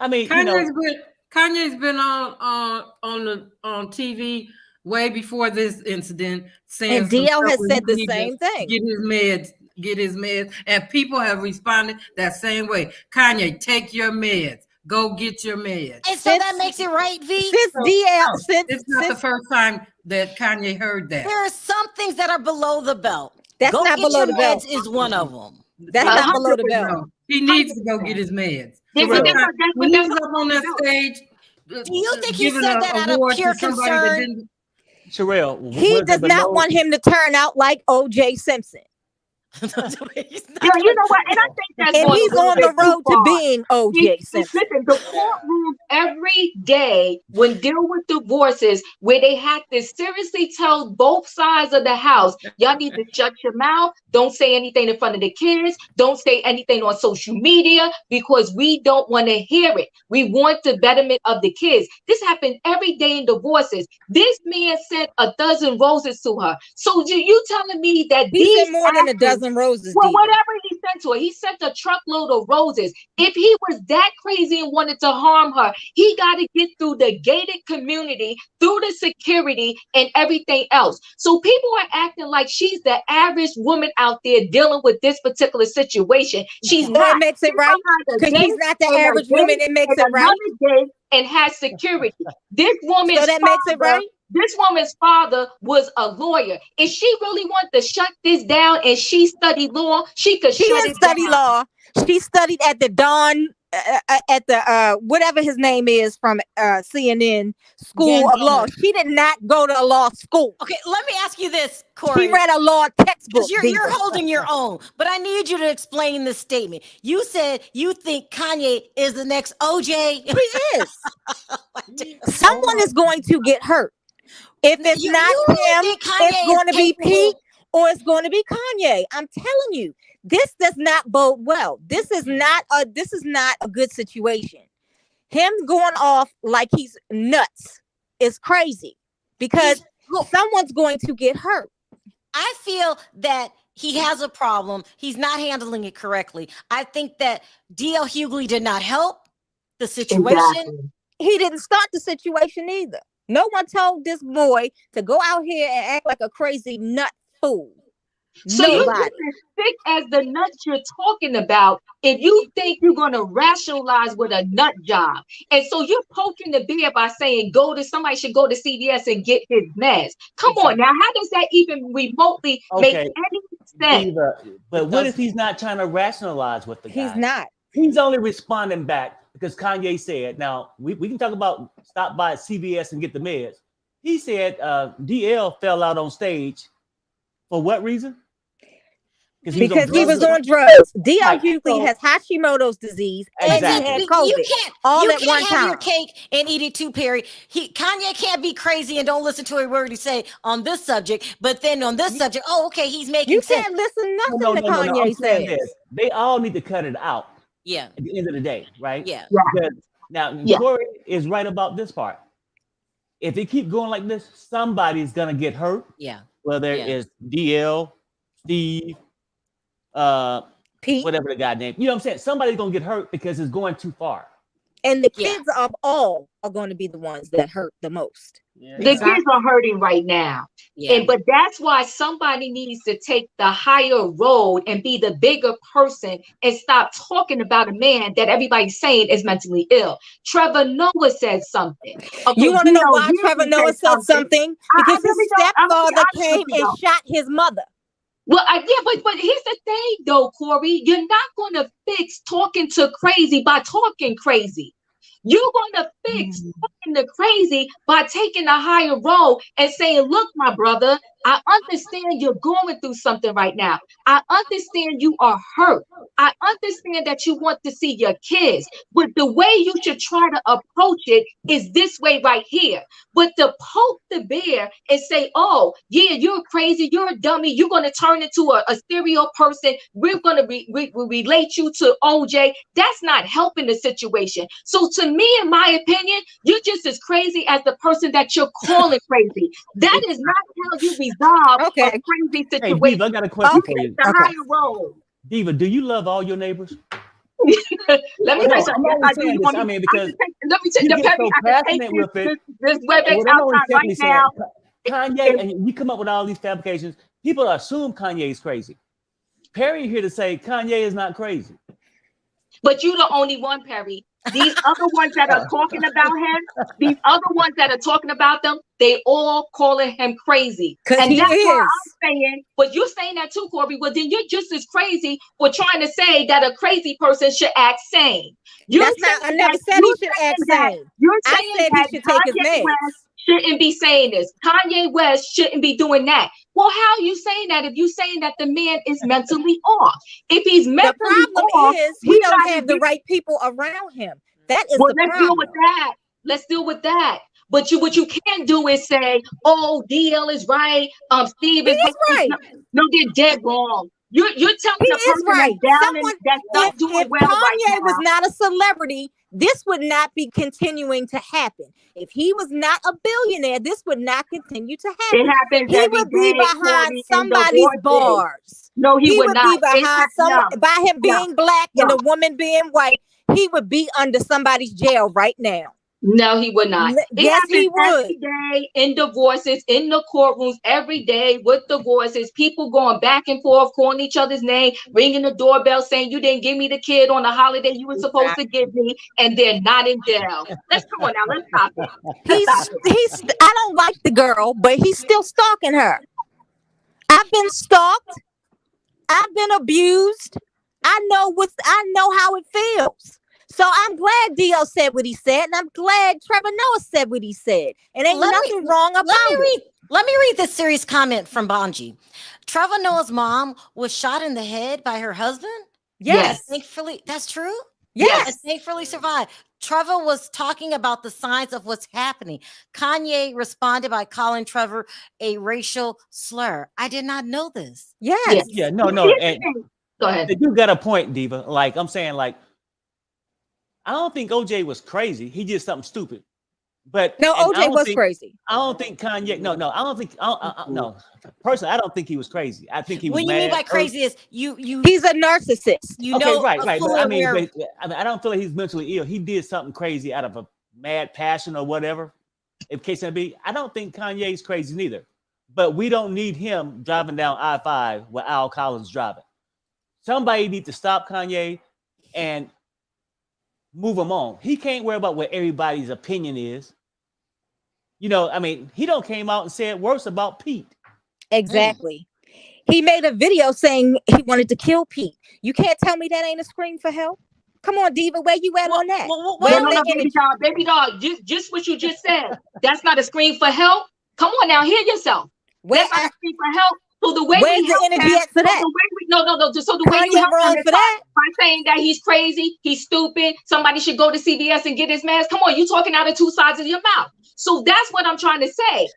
I mean, Kanye's been on TV way before this incident, saying and DL has said the same thing. Get his meds, and people have responded that same way. Kanye, take your meds. Go get your meds. And so that makes it right, V. It's not the first time that Kanye heard that. There are some things that are below the belt. That's not below the belt. Is one of them. That's not below the belt. He needs to go get his meds. When he was up on that stage, do you think he said that out of pure concern? Sharrell, he does not want him to turn out like O.J. Simpson. You know what? And I think that's and he's on the road to being O.J. Simpson. Listen, the courtroom every day when deal with divorces, where they have to seriously tell both sides of the house, y'all need to shut your mouth. Don't say anything in front of the kids. Don't say anything on social media because we don't want to hear it. We want the betterment of the kids. This happened every day in divorces. This man sent a dozen roses to her. So you telling me that he sent more than a dozen roses? Well, whatever he sent to her, he sent a truckload of roses. If he was that crazy and wanted to harm her, he got to get through the gated community, through the security and everything else. So people are acting like she's the average woman out there dealing with this particular situation. She's not. It makes it right because she's not the average woman. It makes it right. And has security. This woman. So that makes it right. This woman's father was a lawyer. If she really wanted to shut this down and she studied law, she could shut it down. She didn't study law. She studied at the whatever his name is from CNN School of Law. She did not go to a law school. Okay, let me ask you this, Corey. She read a law textbook. You're holding your own, but I need you to explain this statement. You said you think Kanye is the next OJ. He is. Someone is going to get hurt. If it's not him, it's going to be Pete or it's going to be Kanye. I'm telling you, this does not bode well. This is not a good situation. Him going off like he's nuts is crazy because someone's going to get hurt. I feel that he has a problem. He's not handling it correctly. I think that D.L. Hughley did not help the situation. Exactly. He didn't start the situation either. No one told this boy to go out here and act like a crazy nut fool. So you're as sick as the nuts you're talking about if you think you're going to rationalize with a nut job. And so you're poking the bear by saying somebody should go to CVS and get his meds. Come on now, how does that even remotely make any sense? But what if he's not trying to rationalize with the guy? He's not. He's only responding back because Kanye said, now we can talk about stop by CVS and get the meds. He said DL fell out on stage for what reason? Because he was on drugs. D.L. Hughley has Hashimoto's disease and he had COVID. You can't have your cake and eat it too, Perry. Kanye can't be crazy and don't listen to a word he say on this subject, but then on this subject, he's making sense. You can't listen nothing to Kanye says. They all need to cut it out. Yeah. At the end of the day, right? Yeah. Now, Corey is right about this part. If they keep going like this, somebody's gonna get hurt. Yeah. Whether it's DL, Steve, Pete, whatever the guy name. You know what I'm saying? Somebody's gonna get hurt because it's going too far. And the kids of all are going to be the ones that hurt the most. Yeah, the kids are hurting right now. Yeah. But that's why somebody needs to take the higher road and be the bigger person and stop talking about a man that everybody's saying is mentally ill. Trevor Noah said something. Okay, you want to know why Trevor Noah said something? Because his stepfather came and shot his mother. Well, but here's the thing, though, Corey. You're not going to fix talking to crazy by talking crazy. You're going to fix talking to crazy by taking a higher road and saying, look, my brother, I understand you're going through something right now. I understand you are hurt. I understand that you want to see your kids. But the way you should try to approach it is this way right here. But to poke the bear and say, oh, yeah, you're crazy. You're a dummy. You're going to turn into a stereo person. We're going to relate you to OJ. That's not helping the situation. So to me, in my opinion, you're just as crazy as the person that you're calling crazy. That is not how you resolve a crazy situation. Hey, Diva, I got a question for you. The higher road. Diva, do you love all your neighbors? Let me tell you something. I mean, because let me take the Peppy. I can take this WebEx outside right now. Kanye, and you come up with all these fabrications. People assume Kanye is crazy. Perry here to say Kanye is not crazy. But you're the only one, Perry. These other ones that are talking about him, these other ones that are talking about them, they all calling him crazy. And that's what I'm saying. But you're saying that too, Corey. Well, then you're just as crazy for trying to say that a crazy person should act sane. I never said he should act sane. You're saying I said he should take his meds. shouldn't be saying this. Kanye West shouldn't be doing that. Well, how are you saying that if you're saying that the man is mentally off? If he's mentally the problem is he don't have the right people around him. That is the let's problem. deal with that. Let's deal with that. But what you can't do is say, "Oh, DL is right. Steve is right." No, they're dead wrong. You're telling the person right. that's not doing well Kanye right now. was not a celebrity, this would not be continuing to happen. If he was not a billionaire, this would not continue to happen. It happens he every would be day, behind Kandi, somebody's bars. No, he would not. Be behind by him being black and a woman being white. He would be under somebody's jail right now. No, he would not. Yes, he would. Every day in divorces, in the courtrooms, every day with divorces, people going back and forth, calling each other's name, ringing the doorbell, saying you didn't give me the kid on the holiday you were supposed to give me, and they're not in jail. Let's come on now. Let's stop it. I don't like the girl, but he's still stalking her. I've been stalked. I've been abused. I know how it feels. So I'm glad Dio said what he said, and I'm glad Trevor Noah said what he said. And ain't nothing wrong about it. Let me read this serious comment from Bonji. Trevor Noah's mom was shot in the head by her husband. Yes. Thankfully, that's true. Yes. And thankfully survived. Trevor was talking about the signs of what's happening. Kanye responded by calling Trevor a racial slur. I did not know this. Yes. Yeah, no. And go ahead. You got a point, Diva. Like I'm saying, like, I don't think OJ was crazy. He did something stupid. But no, OJ was crazy. I don't think Kanye. No. I don't think. No. Personally, I don't think he was crazy. I think he was. What you mean by crazy is you. He's a narcissist. Right. But I mean, I don't feel like he's mentally ill. He did something crazy out of a mad passion or whatever. In case it be, I don't think Kanye's crazy neither. But we don't need him driving down I-5 with Al Collins driving. Somebody need to stop Kanye and move him on. He can't worry about what everybody's opinion is. You know, I mean, he don't came out and said worse about Pete. Exactly. He made a video saying he wanted to kill Pete. You can't tell me that ain't a scream for help. Come on, Diva, where you at on that? Baby dog, just what you just said. That's not a scream for help. Come on now, hear yourself. That's not a scream for help. So the way where's the energy at for that? So the way you help him by saying that he's crazy, he's stupid, somebody should go to CVS and get his mask. Come on, you talking out of two sides of your mouth. So that's what I'm trying to say.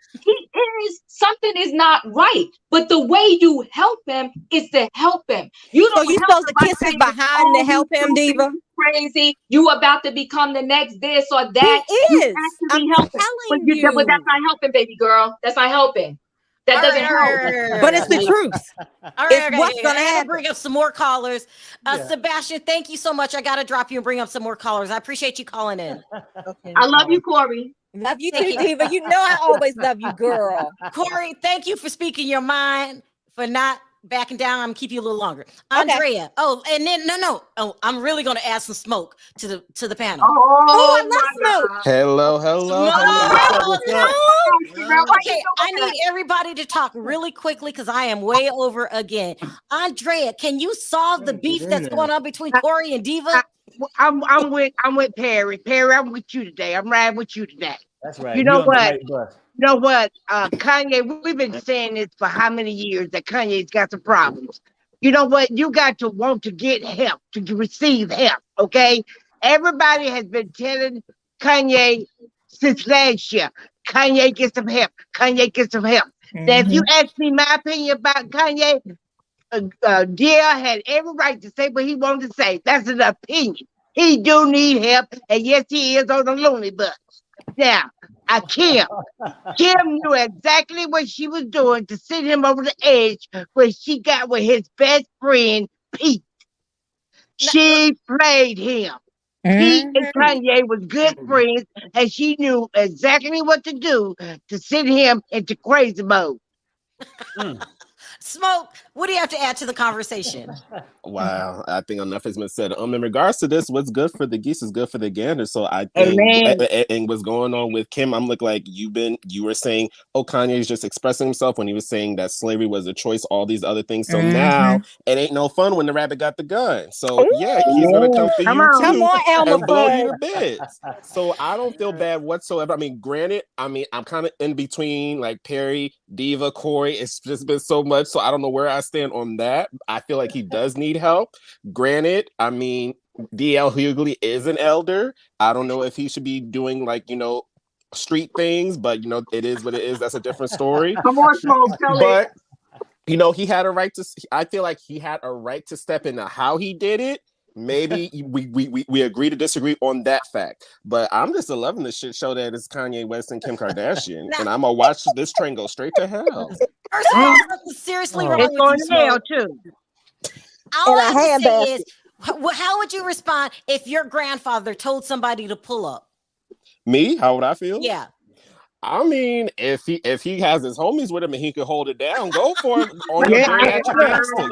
Something is not right, but the way you help him is to help him. You supposed to kiss his behind to help him, Diva. Crazy, you about to become the next this or that. He is. I'm telling you. But that's not helping, baby girl. That's not helping. That doesn't help. But it's the truth. All right, what's gonna happen? Bring up some more callers. Sebastian, thank you so much. I gotta drop you and bring up some more callers. I appreciate you calling in. Okay, I love you, Corey. Love you too, Diva. You know I always love you, girl. Corey, thank you for speaking your mind, for not backing down. I'm gonna keep you a little longer. Andrea. Oh, and then no. Oh, I'm really gonna add some smoke to the panel. Oh, I love smoke. Hello. Okay, I need everybody to talk really quickly because I am way over again. Andrea, can you solve the beef that's going on between Corey and Diva? I'm with Perry. Perry, I'm with you today. I'm riding with you today. That's right. You know what? Kanye, we've been saying this for how many years that Kanye's got some problems. You know what? You got to want to get help, to receive help, okay? Everybody has been telling Kanye since last year, Kanye, get some help. Kanye, get some help. Mm-hmm. Now, if you ask me my opinion about Kanye, Dear had every right to say what he wanted to say. That's an opinion. He do need help, and yes, he is on the loony bus. Now, Kim knew exactly what she was doing to send him over the edge when she got with his best friend, Pete. She played him. He and Kanye was good friends, and she knew exactly what to do to send him into crazy mode. Smoke, what do you have to add to the conversation? Wow, I think enough has been said. In regards to this, what's good for the geese is good for the gander. So I think, and what's going on with Kim, I'm looking like you were saying, oh, Kanye is just expressing himself when he was saying that slavery was a choice, all these other things. So now it ain't no fun when the rabbit got the gun. So yeah, he's gonna come for you too, Come on, Elmer and blow you Fudd. to bits. So I don't feel bad whatsoever. I mean, granted, I'm kind of in between like Perry, Diva, Corey. It's just been so much, so I don't know where I stand on that. I feel like he does need help. Granted, I mean, DL Hughley is an elder. I don't know if he should be doing like, street things, but it is what it is. That's a different story. Come on, Smoke, tell it. But he had a right to. I feel like he had a right to step into how he did it. Maybe we agree to disagree on that fact, but I'm just loving the shit show that is Kanye West and Kim Kardashian, and I'm gonna watch this train go straight to hell. First of all, seriously wrong with you, Smoke. Too. All I have to say is, how would you respond if your grandfather told somebody to pull up? Me? How would I feel? Yeah. I mean, if he has his homies with him and he could hold it down, go for it on your geriatric gangster.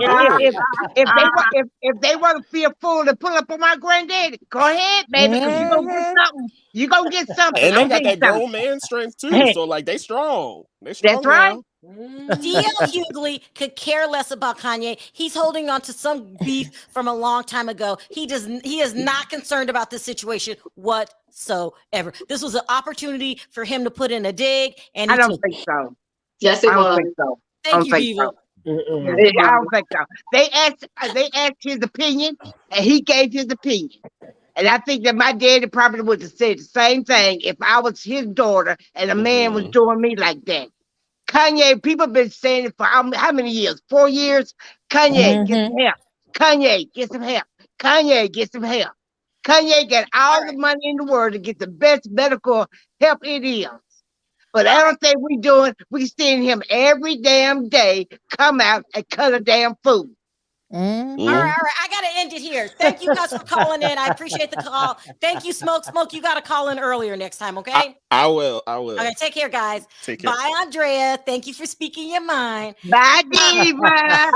If they want to be a fool to pull up on my granddaddy, go ahead, baby, because you're going to get something. You're going to get something. And they got that grown man strength too. So like they strong. They strong. That's right. DL Hughley could care less about Kanye. He's holding on to some beef from a long time ago. He is not concerned about this situation whatsoever. This was an opportunity for him to put in a dig, and I don't think so. Yes, it was. I don't think so. Thank you, Diva. I don't think so. They asked his opinion, and he gave his opinion. And I think that my daddy probably would have said the same thing if I was his daughter and a man was doing me like that. Kanye, people have been saying it for how many years? 4 years? Kanye, get some help. Kanye, get some help. Kanye, get some help. Kanye got all the money in the world to get the best medical help it is. But I don't think we seeing him every damn day come out and cut a damn food. All right. I got to end it here. Thank you guys for calling in. I appreciate the call. Thank you, Smoke. Smoke, you got to call in earlier next time, okay? I will. Okay, take care, guys. Take care. Bye, Andrea. Thank you for speaking your mind. Bye, Diva.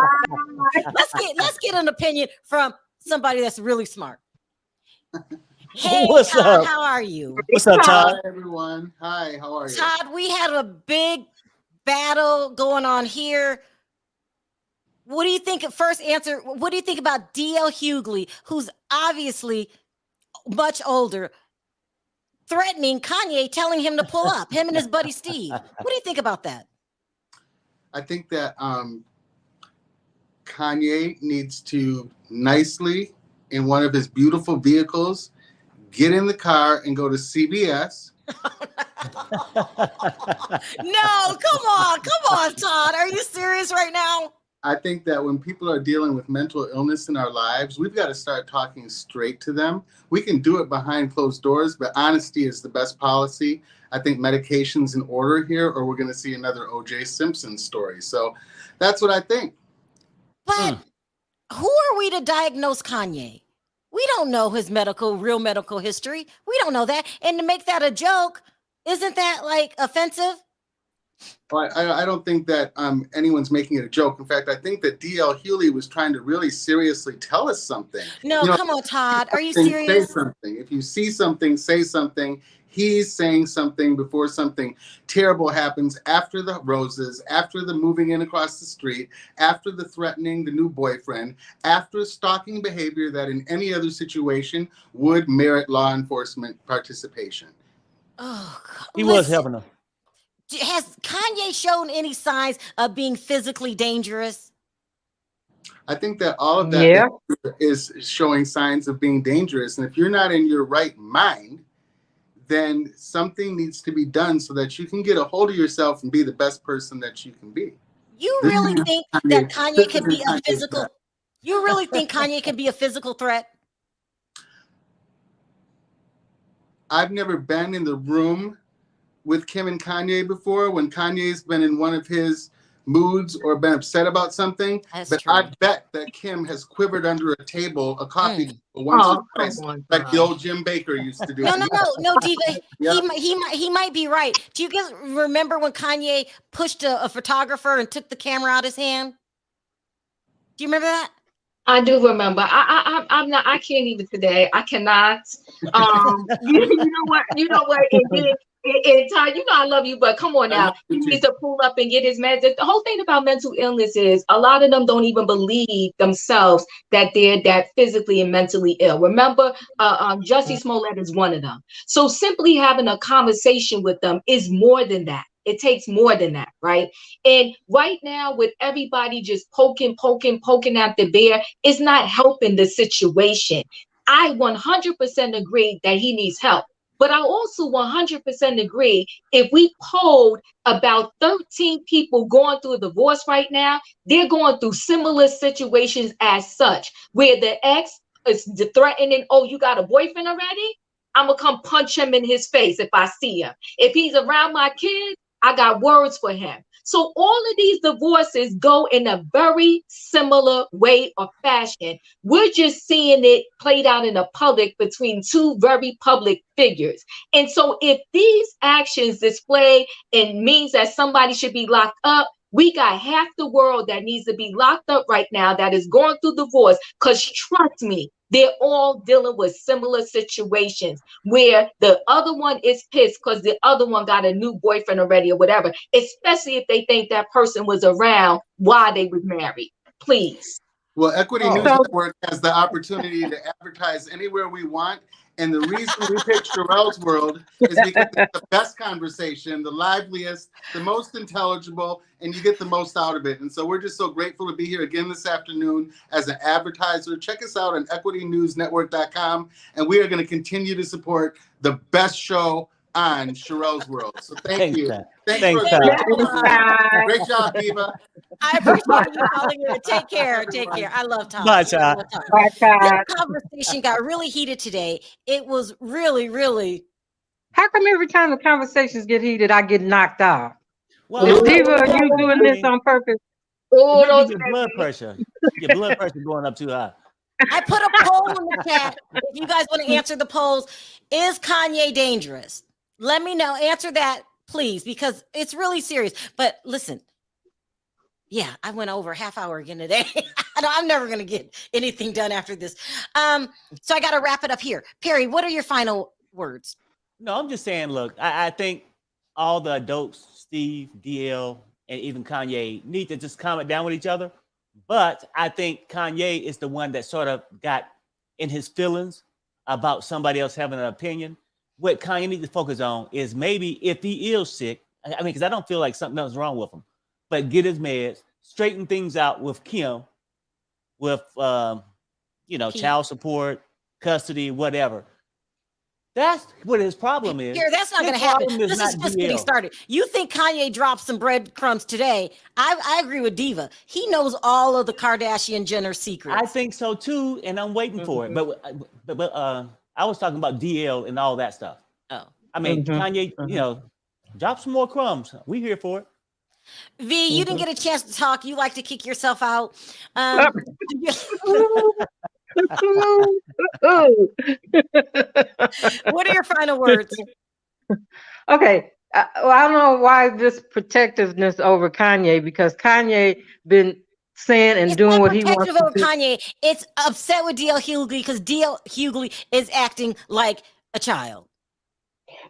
Let's get an opinion from somebody that's really smart. Hey, What's Todd, up? how are you? What's up, Todd? Hi, everyone. Hi, how are you? Todd, we had a big battle going on here. What do you think? First answer, what do you think about DL Hughley, who's obviously much older, threatening Kanye, telling him to pull up, him and his buddy Steve? What do you think about that? I think that Kanye needs to nicely, in one of his beautiful vehicles, get in the car and go to CVS. No, come on, Todd. Are you serious right now? I think that when people are dealing with mental illness in our lives, we've got to start talking straight to them. We can do it behind closed doors, but honesty is the best policy. I think medication's in order here, or we're going to see another O.J. Simpson story. So that's what I think. But who are we to diagnose Kanye? We don't know his real medical history. We don't know that. And to make that a joke, isn't that like offensive? I don't think that anyone's making it a joke. In fact, I think that DL Hughley was trying to really seriously tell us something. No, come on, Todd. Are you serious? Say something. If you see something, say something. He's saying something before something terrible happens, after the roses, after the moving in across the street, after the threatening the new boyfriend, after stalking behavior that in any other situation would merit law enforcement participation. Oh, God. He was helping them. Has Kanye shown any signs of being physically dangerous? I think that all of that is showing signs of being dangerous. And if you're not in your right mind, then something needs to be done so that you can get a hold of yourself and be the best person that you can be. You really think that Kanye can be a physical? You really think Kanye can be a physical threat? I've never been in the room with Kim and Kanye before. When Kanye's been in one of his moods or been upset about something. That's but true. I bet that Kim has quivered under a table, a coffee table once or twice, like the old Jim Baker used to do. No, Diva. Yeah. He might be right. Do you guys remember when Kanye pushed a photographer and took the camera out of his hand? Do you remember that? I do remember. I'm not. I can't even today. I cannot. You know what? And Ty, you know I love you, but come on now. He needs to pull up and get his meds. The whole thing about mental illness is a lot of them don't even believe themselves that they're that physically and mentally ill. Remember, Jussie Smollett is one of them. So simply having a conversation with them is more than that. It takes more than that, right? And right now, with everybody just poking at the bear, it's not helping the situation. I 100% agree that he needs help. But I also 100% agree if we polled about 13 people going through a divorce right now, they're going through similar situations as such, where the ex is threatening, oh, you got a boyfriend already? I'm going to come punch him in his face if I see him. If he's around my kids, I got words for him. So all of these divorces go in a very similar way or fashion. We're just seeing it played out in the public between two very public figures. And so if these actions display and means that somebody should be locked up, we got half the world that needs to be locked up right now that is going through divorce, because trust me, they're all dealing with similar situations where the other one is pissed because the other one got a new boyfriend already or whatever, especially if they think that person was around while they was married. Please. Well, Equity News Network has the opportunity to advertise anywhere we want. And the reason we picked Sharrell's World is because it's the best conversation, the liveliest, the most intelligible, and you get the most out of it. And so we're just so grateful to be here again this afternoon as an advertiser. Check us out on equitynewsnetwork.com. And we are going to continue to support the best show on Sharrell's World. So thank you. Thanks for great job, Diva. I appreciate you calling in. Take care. I love Tom. Bye, Todd. This conversation got really heated today. It was really, really. How come every time the conversations get heated, I get knocked out? Well, Diva, are you doing this on purpose? Oh, your blood pressure. Your blood pressure going up too high. I put a poll in the chat. If you guys want to answer the polls, is Kanye dangerous? Let me know. Answer that, please, because it's really serious. But listen, yeah, I went over a half hour again today. I'm never going to get anything done after this. So I got to wrap it up here. Perry, what are your final words? No, I'm just saying, look, I think all the adults, Steve, DL, and even Kanye, need to just calm it down with each other. But I think Kanye is the one that sort of got in his feelings about somebody else having an opinion. What Kanye needs to focus on is maybe if he is sick, I mean, because I don't feel like something else is wrong with him, but get his meds, straighten things out with Kim, with, child support, custody, whatever. That's what his problem is. Here, that's not going to happen. This is just getting started. You think Kanye dropped some breadcrumbs today? I agree with Diva. He knows all of the Kardashian Jenner secrets. I think so too, and I'm waiting for it. But I was talking about DL and all that stuff. Oh, I mean, Kanye, drop some more crumbs. We here for it. V, you didn't get a chance to talk. You like to kick yourself out. What are your final words? Okay. Well, I don't know why this protectiveness over Kanye, because Kanye been saying and doing what he wants to over do. Kanye. It's upset with DL Hughley because DL Hughley is acting like a child.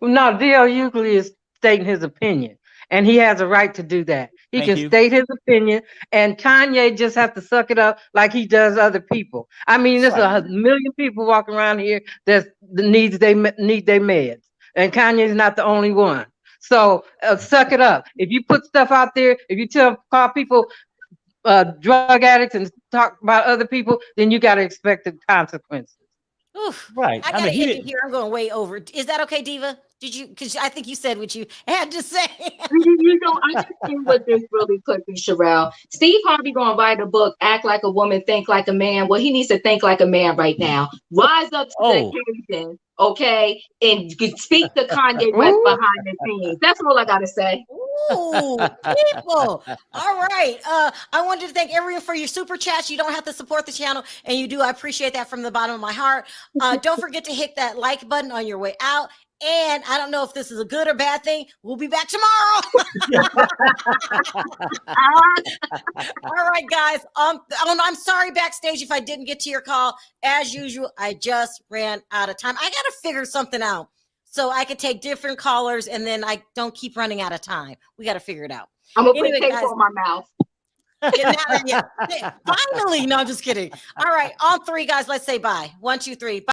No, DL Hughley is stating his opinion, and he has a right to do that. He can state his opinion, and Kanye just has to suck it up like he does other people. I mean, there's a million people walking around here that need their meds, and Kanye's not the only one. So suck it up. If you put stuff out there, if you call people drug addicts and talk about other people, then you got to expect the consequences. Oof. Right. I gotta hit you here. I'm going way over. Is that okay, Diva? Did you? Because I think you said what you had to say. I just think what this really quickly, Sharrell. Steve Harvey gonna write a book, Act Like a Woman, Think Like a Man. Well, he needs to think like a man right now. Rise up to the occasion okay, and speak to Kanye West behind the scenes. That's all I gotta say. Ooh, people. All right. I wanted to thank everyone for your super chats. You don't have to support the channel, and you do. I appreciate that from the bottom of my heart. Don't forget to hit that like button on your way out. And I don't know if this is a good or bad thing. We'll be back tomorrow. All right, guys. I'm sorry, backstage, if I didn't get to your call. As usual, I just ran out of time. I got to figure something out so I could take different callers, and then I don't keep running out of time. We got to figure it out. I'm gonna put tape on my mouth. Finally, no, I'm just kidding. All right, on three, guys. Let's say bye. 1, 2, 3. Bye.